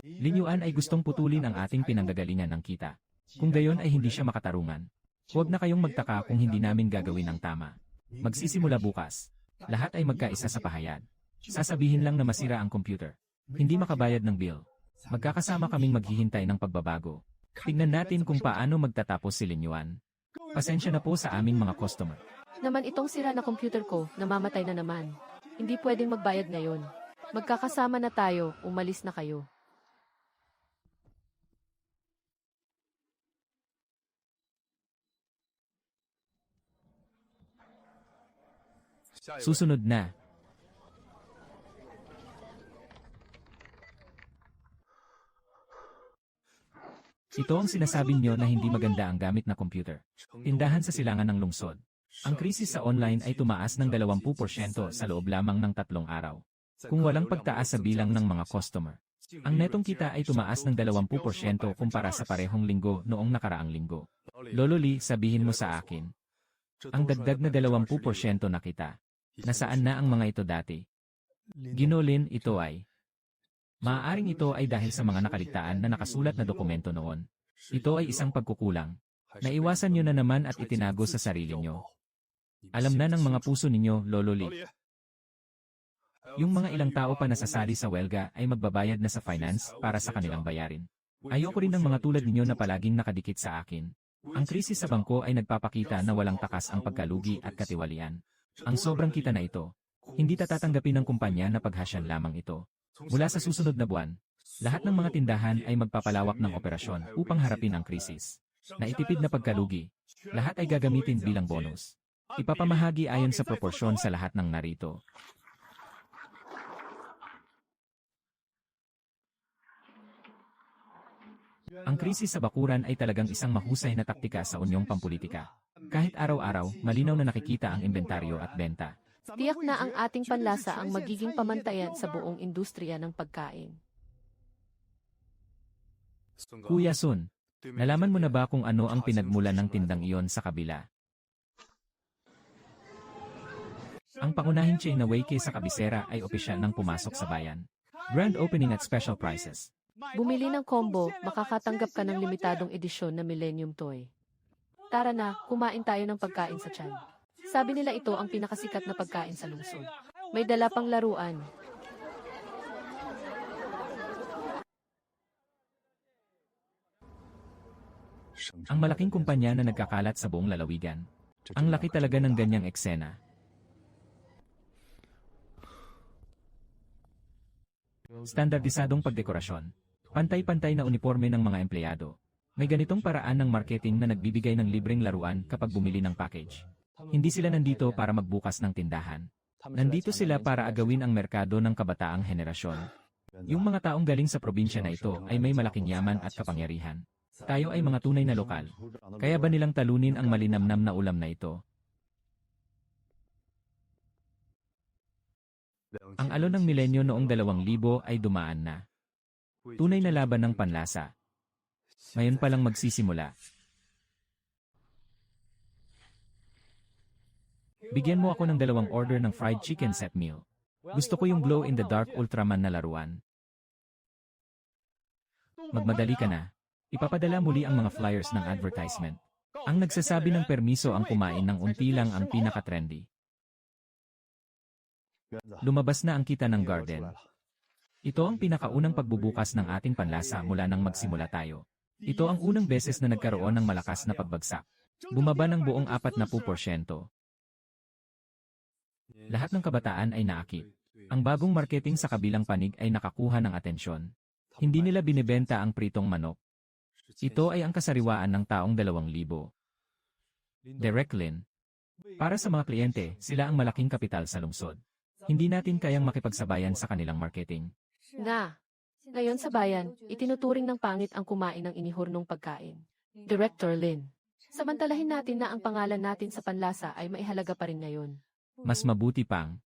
Lin Yuan ay gustong putulin ang ating pinanggagalingan ng kita. Kung gayon ay hindi siya makatarungan. Huwag na kayong magtaka kung hindi namin gagawin ang tama. Magsisimula bukas. Lahat ay magkaisa sa pahayag. Sasabihin lang na masira ang computer. Hindi makabayad ng bill. Magkakasama kaming maghihintay ng pagbabago. Tingnan natin kung paano magtatapos si Lin Yuan. Pasensya na po sa aming mga customer. Naman itong sira na computer ko, namamatay na naman. Hindi pwedeng magbayad ngayon. Magkakasama na tayo, umalis na kayo. Susunod na. Ito ang sinasabi nyo na hindi maganda ang gamit na computer. Tindahan sa silangan ng lungsod. Ang krisis sa online ay tumaas ng 20% sa loob lamang ng 3 araw. Kung walang pagtaas sa bilang ng mga customer. Ang netong kita ay tumaas ng 20% kumpara sa parehong linggo noong nakaraang linggo. Lolo Lee, sabihin mo sa akin. Ang dagdag na 20% na kita. Nasaan na ang mga ito dati? Ginolin, ito ay. Maaaring ito ay dahil sa mga nakaligtaan na nakasulat na dokumento noon. Ito ay isang pagkukulang. Naiwasan nyo na naman at itinago sa sarili nyo. Alam na ng mga puso ninyo, Lolo Lee. Yung mga ilang tao pa nasasali sa welga ay magbabayad na sa finance para sa kanilang bayarin. Ayoko rin ng mga tulad ninyo na palaging nakadikit sa akin. Ang krisis sa bangko ay nagpapakita na walang takas ang pagkalugi at katiwalian. Ang sobrang kita na ito, hindi tatatanggapin ng kumpanya na paghasyan lamang ito. Mula sa susunod na buwan, lahat ng mga tindahan ay magpapalawak ng operasyon upang harapin ang krisis. Naitipid na pagkalugi, lahat ay gagamitin bilang bonus. Ipapamahagi ayon sa proporsyon sa lahat ng narito. Ang krisis sa bakuran ay talagang isang mahusay na taktika sa unyong pampulitika. Kahit araw-araw, malinaw na nakikita ang inventaryo at benta. Tiyak na ang ating panlasa ang magiging pamantayan sa buong industriya ng pagkain. Kuya Sun, nalaman mo na ba kung ano ang pinagmulan ng tindang iyon sa kabila? Ang pangunahing chain na Wayke sa kabisera ay opisyal nang pumasok sa bayan. Grand opening at special prices. Bumili ng combo, makakatanggap ka ng limitadong edisyon na Millennium Toy. Tara na, kumain tayo ng pagkain sa tiyan. Sabi nila ito ang pinakasikat na pagkain sa lungsod. May dala pang laruan. Ang malaking kumpanya na nagkakalat sa buong lalawigan. Ang laki talaga ng ganyang eksena. Standardisadong pagdekorasyon. Pantay-pantay na uniforme ng mga empleyado. May ganitong paraan ng marketing na nagbibigay ng libreng laruan kapag bumili ng package. Hindi sila nandito para magbukas ng tindahan. Nandito sila para agawin ang merkado ng kabataang henerasyon. Yung mga taong galing sa probinsya na ito ay may malaking yaman at kapangyarihan. Tayo ay mga tunay na lokal. Kaya ba nilang talunin ang malinamnam na ulam na ito? Ang alon ng milenyo noong 2000 ay dumaan na. Tunay na laban ng panlasa. Ngayon pa lang magsisimula. Bigyan mo ako ng 2 order ng fried chicken set meal. Gusto ko yung glow-in-the-dark Ultraman na laruan. Magmadali ka na. Ipapadala muli ang mga flyers ng advertisement. Ang nagsasabi ng permiso ang kumain ng unti lang ang pinaka-trendy. Lumabas na ang kita ng garden. Ito ang pinakaunang pagbubukas ng ating panlasa mula nang magsimula tayo. Ito ang unang beses na nagkaroon ng malakas na pagbagsak. Bumaba ng buong 40%. Lahat ng kabataan ay naakit. Ang bagong marketing sa kabilang panig ay nakakuha ng atensyon. Hindi nila binibenta ang pritong manok. Ito ay ang kasariwaan ng taong 2,000. Direct Lin. Para sa mga kliyente, sila ang malaking kapital sa lungsod. Hindi natin kayang makipagsabayan sa kanilang marketing. Ngayon sa bayan, itinuturing ng pangit ang kumain ng inihurnong pagkain. Director Lin. Samantalahin natin na ang pangalan natin sa panlasa ay maihalaga pa rin ngayon. Mas mabuti pang,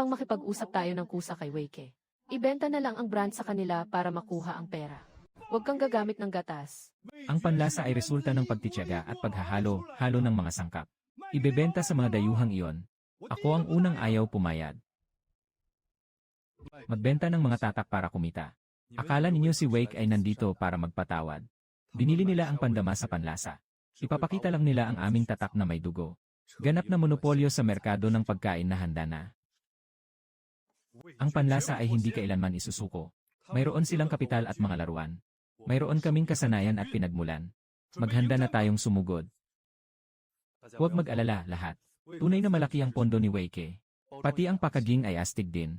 makipag-usap tayo ng kusa kay Weike. Ibenta na lang ang brand sa kanila para makuha ang pera. Huwag kang gagamit ng gatas. ang panlasa ay resulta ng pagtitiyaga at paghahalo-halo ng mga sangkap. Ibebenta sa mga dayuhang iyon. Ako ang unang ayaw pumayag. Magbenta ng mga tatak para kumita. Akala ninyo si Wake ay nandito para magpatawad. Binili nila ang pandama sa panlasa. Ipapakita lang nila ang aming tatak na may dugo. Ganap na monopolyo sa merkado ng pagkain na handa na. Ang panlasa ay hindi kailanman isusuko. Mayroon silang kapital at mga laruan. Mayroon kaming kasanayan at pinagmulan. Maghanda na tayong sumugod. Huwag mag-alala lahat. Tunay na malaki ang pondo ni Weike. Pati ang packaging ay astig din.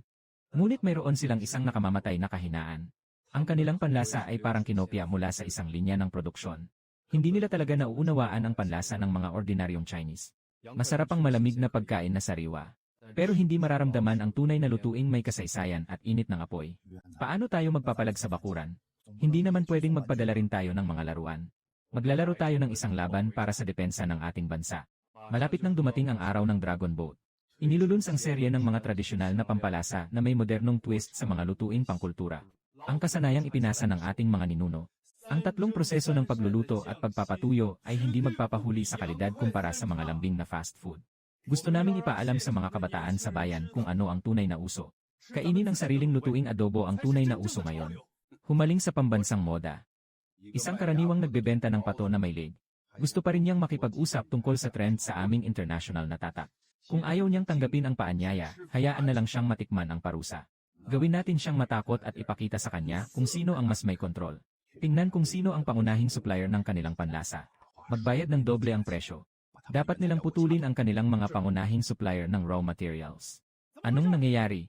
Ngunit mayroon silang isang nakamamatay na kahinaan. Ang kanilang panlasa ay parang kinopya mula sa isang linya ng produksyon. Hindi nila talaga nauunawaan ang panlasa ng mga ordinaryong Chinese. Masarap ang malamig na pagkain na sariwa. Pero hindi mararamdaman ang tunay na lutuing may kasaysayan at init ng apoy. Paano tayo magpapalag sa bakuran? Hindi naman pwedeng magpadala rin tayo ng mga laruan. Maglalaro tayo ng isang laban para sa depensa ng ating bansa. Malapit nang dumating ang araw ng Dragon Boat. Iniluluns ang serye ng mga tradisyonal na pampalasa na may modernong twist sa mga lutuing pangkultura. Ang kasanayang ipinasa ng ating mga ninuno. Ang tatlong proseso ng pagluluto at pagpapatuyo ay hindi magpapahuli sa kalidad kumpara sa mga lambing na fast food. Gusto naming ipaalam sa mga kabataan sa bayan kung ano ang tunay na uso. Kainin ang sariling lutuing adobo ang tunay na uso ngayon. Humaling sa pambansang moda. Isang karaniwang nagbebenta ng pato na may leg. Gusto pa rin niyang makipag-usap tungkol sa trend sa aming international na tatak. Kung ayaw niyang tanggapin ang paanyaya, hayaan na lang siyang matikman ang parusa. Gawin natin siyang matakot at ipakita sa kanya kung sino ang mas may kontrol. Tingnan kung sino ang pangunahing supplier ng kanilang panlasa. Magbayad ng doble ang presyo. Dapat nilang putulin ang kanilang mga pangunahing supplier ng raw materials. Anong nangyayari?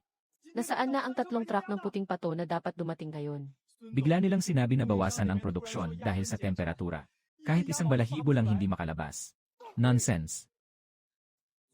Nasaan na ang 3 truck ng puting pato na dapat dumating ngayon? Bigla nilang sinabi na bawasan ang produksyon dahil sa temperatura. Kahit isang balahibo lang hindi makalabas. Nonsense.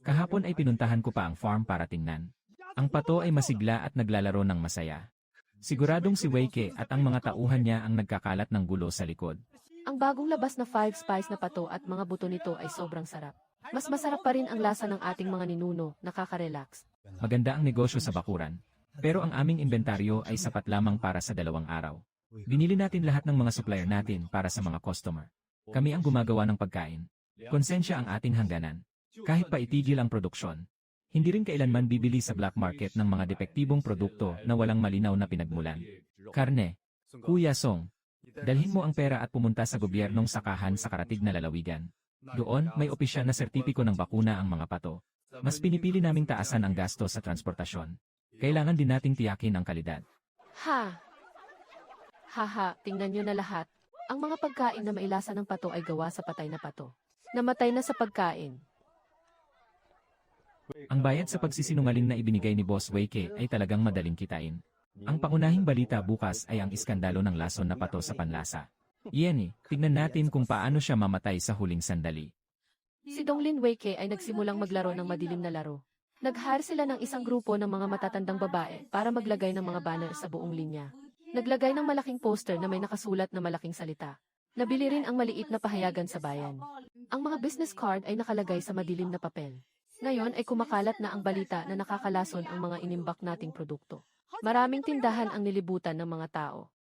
Kahapon ay pinuntahan ko pa ang farm para tingnan. Ang pato ay masigla at naglalaro ng masaya. Siguradong si Weike at ang mga tauhan niya ang nagkakalat ng gulo sa likod. Ang bagong labas na 5 spice na pato at mga buto nito ay sobrang sarap. Mas masarap pa rin ang lasa ng ating mga ninuno, nakaka-relax. Maganda ang negosyo sa bakuran. Pero ang aming inventaryo ay sapat lamang para sa 2 araw. Binili natin lahat ng mga supplier natin para sa mga customer. Kami ang gumagawa ng pagkain. Konsensya ang ating hangganan. Kahit pa itigil ang produksyon. Hindi rin kailanman bibili sa black market ng mga depektibong produkto na walang malinaw na pinagmulan. Karne. Kuya Song, dalhin mo ang pera at pumunta sa gobyernong sakahan sa karatig na lalawigan. Doon, may opisyal na sertipiko ng bakuna ang mga pato. Mas pinipili naming taasan ang gasto sa transportasyon. Kailangan din nating tiyakin ang kalidad. Ha! Haha, tingnan nyo na lahat. Ang mga pagkain na mailasa ng pato ay gawa sa patay na pato. Namatay na sa pagkain. Ang bayad sa pagsisinungaling na ibinigay ni Boss Wei ay talagang madaling kitain. Ang pangunahing balita bukas ay ang iskandalo ng lason na pato sa panlasa. Yenny, tignan natin kung paano siya mamatay sa huling sandali. Si Donglin Weike ay nagsimulang maglaro ng madilim na laro. Nag-hire sila ng isang grupo ng mga matatandang babae para maglagay ng mga banner sa buong linya. Naglagay ng malaking poster na may nakasulat na malaking salita. Nabili rin ang maliit na pahayagan sa bayan. Ang mga business card ay nakalagay sa madilim na papel. Ngayon ay kumakalat na ang balita na nakakalason ang mga inimbak nating produkto. Maraming tindahan ang nilibutan ng mga tao.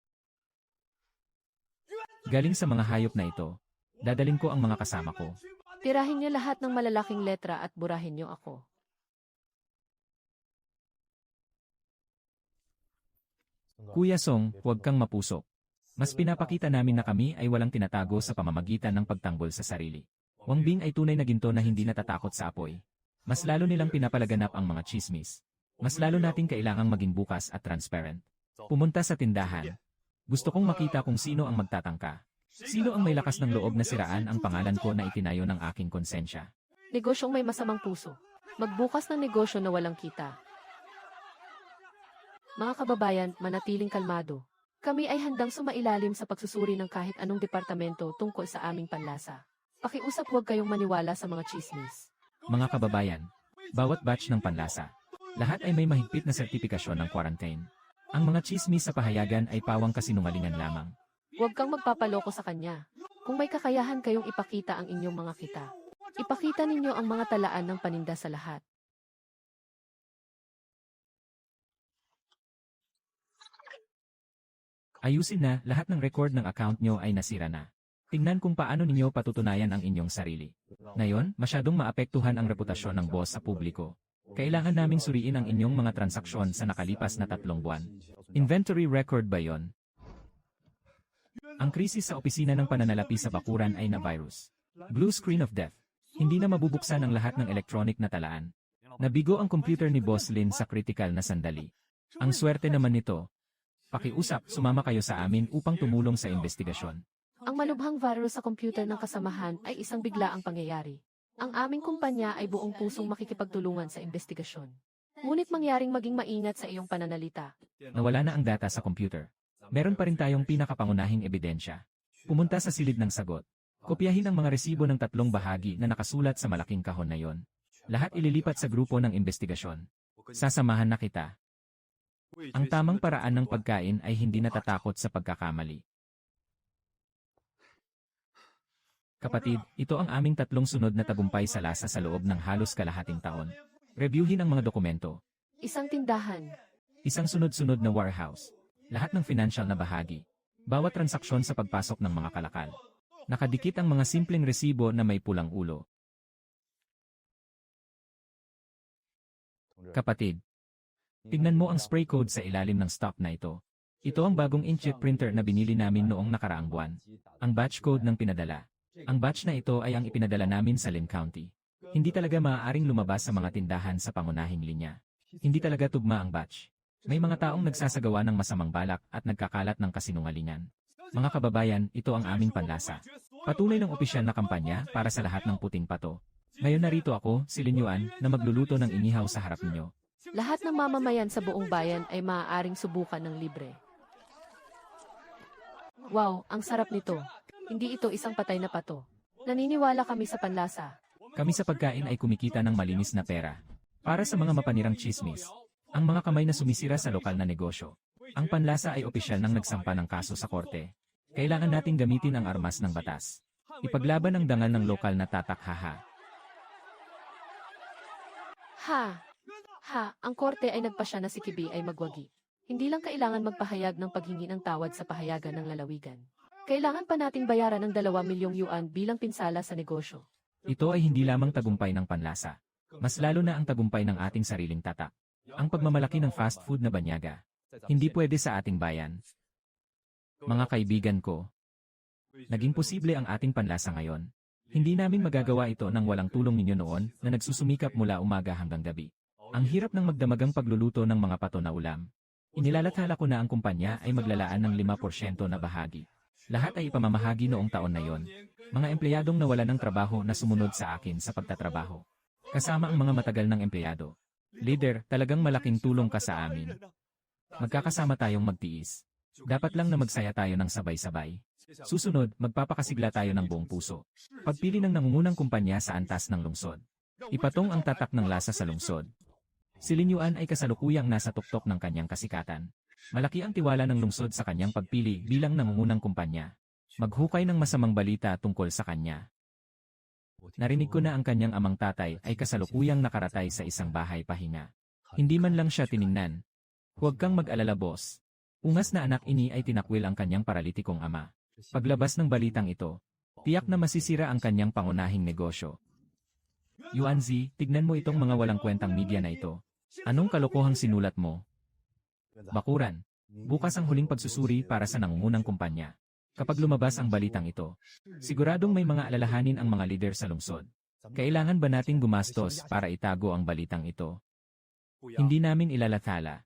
Galing sa mga hayop na ito, dadalhin ko ang mga kasama ko. Tirahin niyo lahat ng malalaking letra at burahin niyo ako. Kuya Song, huwag kang mapusok. Mas pinapakita namin na kami ay walang tinatago sa pamamagitan ng pagtanggol sa sarili. Wang Bing ay tunay na ginto na hindi natatakot sa apoy. Mas lalo nilang pinapalaganap ang mga chismis. Mas lalo nating kailangang maging bukas at transparent. Pumunta sa tindahan. Gusto kong makita kung sino ang magtatangka. Sino ang may lakas ng loob na siraan ang pangalan ko na itinayo ng aking konsensya. Negosyong may masamang puso. Magbukas ng negosyo na walang kita. Mga kababayan, manatiling kalmado. Kami ay handang sumailalim sa pagsusuri ng kahit anong departamento tungkol sa aming panlasa. Pakiusap, huwag kayong maniwala sa mga chismis. Mga kababayan, bawat batch ng panlasa, lahat ay may mahigpit na sertipikasyon ng quarantine. Ang mga chismis sa pahayagan ay pawang kasinungalingan lamang. Huwag kang magpapaloko sa kanya. Kung may kakayahan kayong ipakita ang inyong mga kita, ipakita ninyo ang mga talaan ng paninda sa lahat. Ayusin na, lahat ng record ng account nyo ay nasira na. Tingnan kung paano ninyo patutunayan ang inyong sarili. Ngayon, masyadong maapektuhan ang reputasyon ng boss sa publiko. Kailangan naming suriin ang inyong mga transaksyon sa nakalipas na 3 buwan. Inventory record ba yon? Ang krisis sa opisina ng pananalapi sa bakuran ay na virus. Blue screen of death. Hindi na mabubuksan ang lahat ng electronic na talaan. Nabigo ang computer ni Boss Lin sa critical na sandali. Ang swerte naman nito. Pakiusap, sumama kayo sa amin upang tumulong sa investigasyon. Ang malubhang virus sa computer ng kasamahan ay isang biglaang pangyayari. Ang aming kumpanya ay buong pusong makikipagtulungan sa investigasyon. Ngunit mangyaring maging maingat sa iyong pananalita. Nawala na ang data sa computer. Meron pa rin tayong pinakapangunahing ebidensya. Pumunta sa silid ng sagot. Kopyahin ang mga resibo ng 3 bahagi na nakasulat sa malaking kahon na yon. Lahat ililipat sa grupo ng investigasyon. Sasamahan na kita. Ang tamang paraan ng pagkain ay hindi natatakot sa pagkakamali. Kapatid, ito ang aming 3 sunod na tagumpay sa lasa sa loob ng halos kalahating taon. Reviewin ang mga dokumento. Isang tindahan. Isang sunod-sunod na warehouse. Lahat ng financial na bahagi. Bawat transaksyon sa pagpasok ng mga kalakal. Nakadikit ang mga simpleng resibo na may pulang ulo. Kapatid, tignan mo ang spray code sa ilalim ng stock na ito. Ito ang bagong inkjet printer na binili namin noong nakaraang buwan. Ang batch code ng pinadala. Ang batch na ito ay ang ipinadala namin sa Lin County. Hindi talaga maaaring lumabas sa mga tindahan sa pangunahing linya. Hindi talaga tugma ang batch. May mga taong nagsasagawa ng masamang balak at nagkakalat ng kasinungalingan. Mga kababayan, ito ang aming panlasa. Patuloy ng opisyal na kampanya para sa lahat ng puting pato. Ngayon narito ako, si Lin Yuan, na magluluto ng inihaw sa harap ninyo. Lahat ng mamamayan sa buong bayan ay maaaring subukan ng libre. Wow, ang sarap nito. Hindi ito isang patay na pato. Naniniwala kami sa panlasa. Kami sa pagkain ay kumikita ng malinis na pera. Para sa mga mapanirang chismis, ang mga kamay na sumisira sa lokal na negosyo. Ang panlasa ay opisyal nang nagsampa ng kaso sa korte. Kailangan nating gamitin ang armas ng batas. Ipaglaban ang dangal ng lokal na tatakhaha. Ang korte ay nagpasya na si Kibi ay magwagi. Hindi lang kailangan magpahayag ng paghingi ng tawad sa pahayagan ng lalawigan. Kailangan pa nating bayaran ng 2 milyong yuan bilang pinsala sa negosyo. Ito ay hindi lamang tagumpay ng panlasa. Mas lalo na ang tagumpay ng ating sariling tatak. Ang pagmamalaki ng fast food na banyaga. Hindi pwede sa ating bayan. Mga kaibigan ko, naging posible ang ating panlasa ngayon. Hindi namin magagawa ito nang walang tulong ninyo noon na nagsusumikap mula umaga hanggang gabi. Ang hirap ng magdamagang pagluluto ng mga pato na ulam. Inilalathala ko na ang kumpanya ay maglalaan ng 5% na bahagi. Lahat ay ipamamahagi noong taon na yon. Mga empleyadong nawalan ng trabaho na sumunod sa akin sa pagtatrabaho. Kasama ang mga matagal ng empleyado. Leader, talagang malaking tulong ka sa amin. Magkakasama tayong magtiis. Dapat lang na magsaya tayo ng sabay-sabay. Susunod, magpapakasigla tayo ng buong puso. Pagpili ng nangungunang kumpanya sa antas ng lungsod. Ipatong ang tatak ng lasa sa lungsod. Si Lin Yuan ay kasalukuyang nasa tuktok ng kanyang kasikatan. Malaki ang tiwala ng lungsod sa kanyang pagpili bilang nangungunang kumpanya. Maghukay ng masamang balita tungkol sa kanya. Narinig ko na ang kanyang amang tatay ay kasalukuyang nakaratay sa isang bahay pahinga. Hindi man lang siya tiningnan. Huwag kang mag-alala, boss. Ungas na anak ini ay tinakwil ang kanyang paralitikong ama. Paglabas ng balitang ito, tiyak na masisira ang kanyang pangunahing negosyo. Yuanzi, tignan mo itong mga walang kwentang media na ito. Anong kalokohang sinulat mo? Bakuran, bukas ang huling pagsusuri para sa nangungunang kumpanya. Kapag lumabas ang balitang ito, siguradong may mga alalahanin ang mga lider sa lungsod. Kailangan ba nating gumastos para itago ang balitang ito? Hindi namin ilalathala.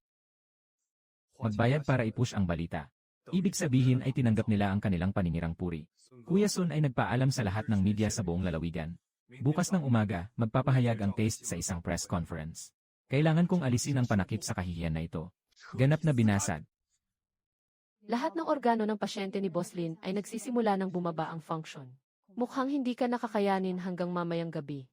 Magbayad para i-push ang balita. Ibig sabihin ay tinanggap nila ang kanilang paninirang puri. Kuya Sun ay nagpaalam sa lahat ng media sa buong lalawigan. Bukas ng umaga, magpapahayag ang taste sa isang press conference. Kailangan kong alisin ang panakip sa kahihiyan na ito. Ganap na binasag. Lahat ng organo ng pasyente ni Boss Lin ay nagsisimula ng bumaba ang function. Mukhang hindi ka nakakayanin hanggang mamayang gabi.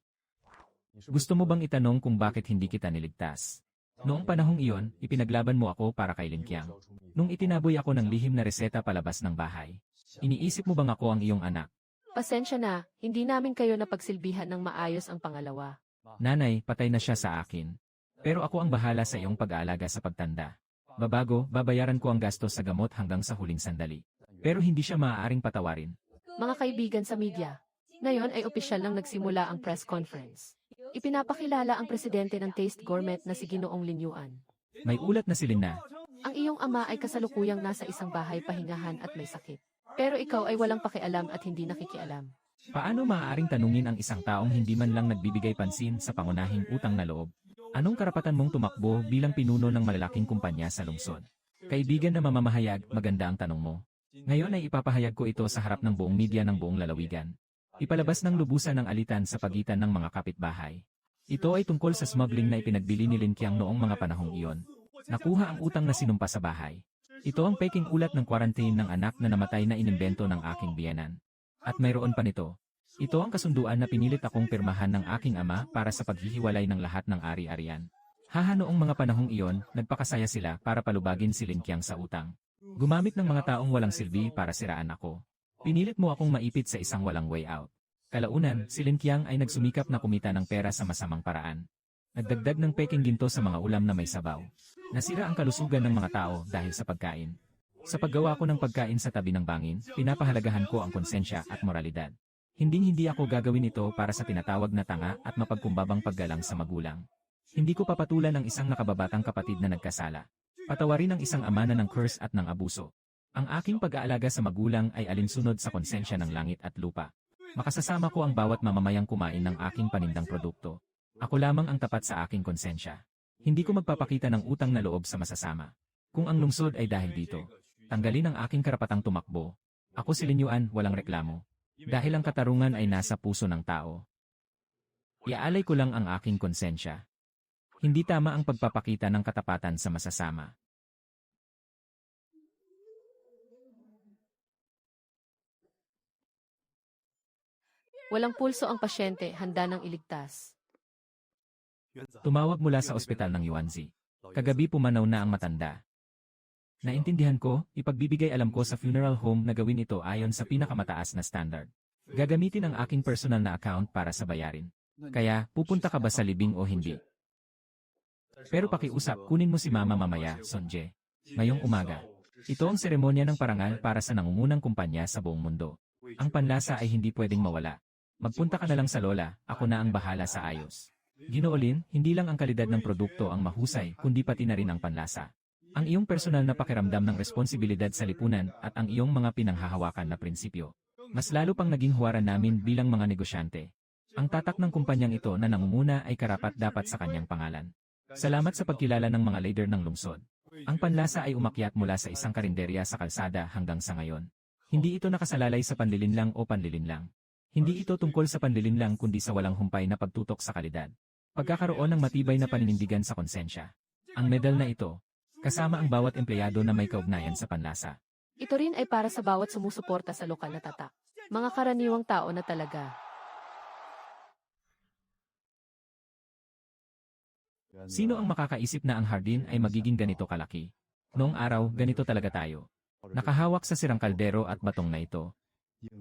Gusto mo bang itanong kung bakit hindi kita niligtas? Noong panahong iyon, ipinaglaban mo ako para kay Lin Qiang. Nung itinaboy ako ng lihim na reseta palabas ng bahay. Iniisip mo bang ako ang iyong anak? Pasensya na, hindi namin kayo napagsilbihan ng maayos ang pangalawa. Nanay, patay na siya sa akin. Pero ako ang bahala sa iyong pag-aalaga sa pagtanda. Babago, babayaran ko ang gastos sa gamot hanggang sa huling sandali. Pero hindi siya maaaring patawarin. Mga kaibigan sa media, ngayon ay opisyal nang nagsimula ang press conference. Ipinapakilala ang presidente ng Taste Gourmet na si Ginoong Lin Yuan. May ulat na silin na. Ang iyong ama ay kasalukuyang nasa isang bahay pahingahan at may sakit. Pero ikaw ay walang pakialam at hindi nakikialam. Paano maaaring tanungin ang isang taong hindi man lang nagbibigay pansin sa pangunahing utang na loob? Anong karapatan mong tumakbo bilang pinuno ng malalaking kumpanya sa lungsod? Kaibigan na mamamahayag, maganda ang tanong mo. Ngayon ay ipapahayag ko ito sa harap ng buong media ng buong lalawigan. Ipalabas ng lubusan ng alitan sa pagitan ng mga kapitbahay. Ito ay tungkol sa smuggling na ipinagbili ni Lin Qiang noong mga panahong iyon. Nakuha ang utang na sinumpa sa bahay. Ito ang peking ulat ng quarantine ng anak na namatay na inimbento ng aking biyenan. At mayroon pa nito. Ito ang kasunduan na pinilit akong pirmahan ng aking ama para sa paghihiwalay ng lahat ng ari-arian. Haha noong mga panahong iyon, nagpakasaya sila para palubagin si Lin Qiang sa utang. Gumamit ng mga taong walang silbi para siraan ako. Pinilit mo akong maipit sa isang walang way out. Kalaunan, si Lin Qiang ay nagsumikap na kumita ng pera sa masamang paraan. Nagdagdag ng peking ginto sa mga ulam na may sabaw. Nasira ang kalusugan ng mga tao dahil sa pagkain. Sa paggawa ko ng pagkain sa tabi ng bangin, pinapahalagahan ko ang konsensya at moralidad. Hindi ako gagawin ito para sa tinatawag na tanga at mapagkumbabang paggalang sa magulang. Hindi ko papatulan ang isang nakababatang kapatid na nagkasala. Patawarin ang isang ama na ng curse at ng abuso. Ang aking pag-aalaga sa magulang ay alinsunod sa konsensya ng langit at lupa. Makasasama ko ang bawat mamamayang kumain ng aking panindang produkto. Ako lamang ang tapat sa aking konsensya. Hindi ko magpapakita ng utang na loob sa masasama. Kung ang lungsod ay dahil dito, tanggalin ang aking karapatang tumakbo. Ako si Lin Yuan, walang reklamo. Dahil ang katarungan ay nasa puso ng tao. Iaalay ko lang ang aking konsensya. Hindi tama ang pagpapakita ng katapatan sa masasama. Walang pulso ang pasyente, handa ng iligtas. Tumawag mula sa ospital ng Yuanzi. Kagabi pumanaw na ang matanda. Naintindihan ko, ipagbibigay alam ko sa funeral home na gawin ito ayon sa pinakamataas na standard. Gagamitin ang aking personal na account para sa bayarin. Kaya, pupunta ka ba sa libing o hindi? Pero pakiusap, kunin mo si Mama mamaya, Sonje. Ngayong umaga. Ito ang seremonya ng parangal para sa nangungunang kumpanya sa buong mundo. Ang panlasa ay hindi pwedeng mawala. Magpunta ka na lang sa lola, ako na ang bahala sa ayos. Ginoo Lin, hindi lang ang kalidad ng produkto ang mahusay, kundi pati na rin ang panlasa. ang iyong personal na pakiramdam ng responsibilidad sa lipunan at ang iyong mga pinanghahawakan na prinsipyo. Mas lalo pang naging huwaran namin bilang mga negosyante. Ang tatak ng kumpanyang ito na nangunguna ay karapat-dapat sa kanyang pangalan. Salamat sa pagkilala ng mga leader ng lungsod. Ang panlasa ay umakyat mula sa isang karinderya sa kalsada hanggang sa ngayon. Hindi ito nakasalalay sa panlilinlang o panlilinlang. Hindi ito tungkol sa panlilinlang kundi sa walang humpay na pagtutok sa kalidad. Pagkakaroon ng matibay na paninindigan sa konsensya. Ang medal na ito, kasama ang bawat empleyado na may kaugnayan sa panlasa. Ito rin ay para sa bawat sumusuporta sa lokal na tatak. Mga karaniwang tao na talaga. Sino ang makakaisip na ang hardin ay magiging ganito kalaki? Noong araw, ganito talaga tayo. Nakahawak sa sirang kaldero at batong na ito.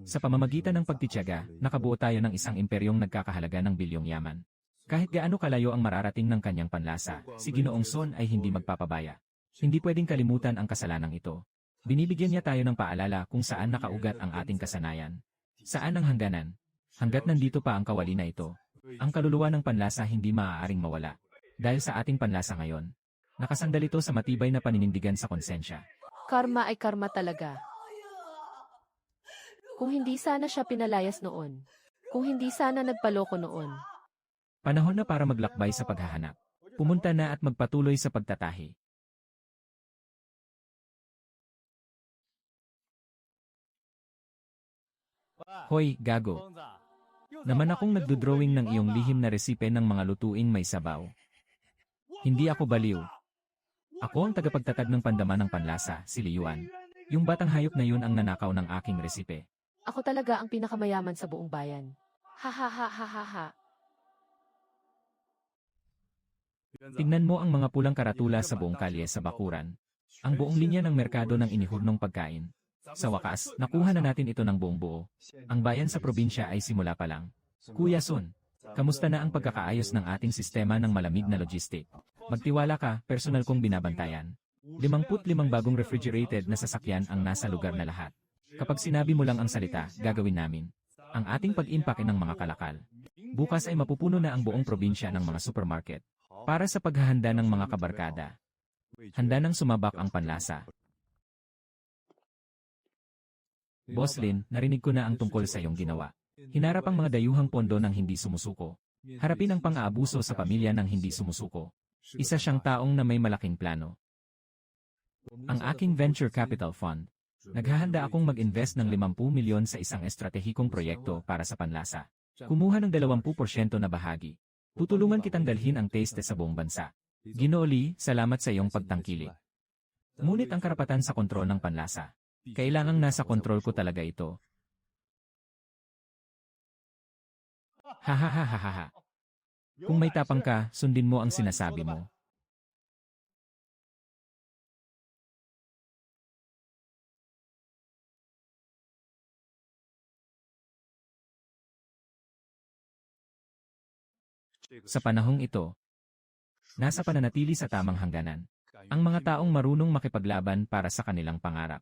Sa pamamagitan ng pagtitiyaga, nakabuo tayo ng isang imperyong nagkakahalaga ng bilyong yaman. Kahit gaano kalayo ang mararating ng kanyang panlasa, si Ginoong Son ay hindi magpapabaya. Hindi pwedeng kalimutan ang kasalanang ito. Binibigyan niya tayo ng paalala kung saan nakaugat ang ating kasanayan. Saan ang hangganan? Hanggat nandito pa ang kawali na ito. Ang kaluluwa ng panlasa hindi maaaring mawala. Dahil sa ating panlasa ngayon, nakasandal ito sa matibay na paninindigan sa konsensya. Karma ay karma talaga. Kung hindi sana siya pinalayas noon. Kung hindi sana nagpaloko noon. Panahon na para maglakbay sa paghahanap. Pumunta na at magpatuloy sa pagtatahi. Hoy, gago. Naman akong nagdodrawing ng iyong lihim na resipe ng mga lutuing may sabaw. Hindi ako baliw. Ako ang tagapagtatag ng pandama ng panlasa, si Liyuan. Yung batang hayop na yun ang nanakaw ng aking resipe. Ako talaga ang pinakamayaman sa buong bayan. Ha ha ha ha ha ha. Tingnan mo ang mga pulang karatula sa buong kalye sa bakuran. Ang buong linya ng merkado ng inihurnong pagkain. Sa wakas, nakuha na natin ito ng buong buo. Ang bayan sa probinsya ay simula pa lang. Kuya Son, kamusta na ang pagkakaayos ng ating sistema ng malamig na logistic? Magtiwala ka, personal kong binabantayan. 55 bagong refrigerated na sasakyan ang nasa lugar na lahat. Kapag sinabi mo lang ang salita, gagawin namin. Ang ating pag-impake ng mga kalakal. Bukas ay mapupuno na ang buong probinsya ng mga supermarket. Para sa paghahanda ng mga kabarkada. Handa nang sumabak ang panlasa. Boss Lin, narinig ko na ang tungkol sa iyong ginawa. Hinarap ang mga dayuhang pondo ng hindi sumusuko. Harapin ang pang-aabuso sa pamilya ng hindi sumusuko. Isa siyang taong na may malaking plano. Ang aking venture capital fund. Naghahanda akong mag-invest ng 50 milyon sa isang estratehikong proyekto para sa panlasa. Kumuha ng 20% na bahagi. Tutulungan kitang dalhin ang taste sa buong bansa. Ginoo Lee, salamat sa iyong pagtangkilik. Ngunit ang karapatan sa kontrol ng panlasa. Kailangang nasa kontrol ko talaga ito. Hahaha. Kung may tapang ka, sundin mo ang sinasabi mo. Sa panahong ito, nasa pananatili sa tamang hangganan. Ang mga taong marunong makipaglaban para sa kanilang pangarap.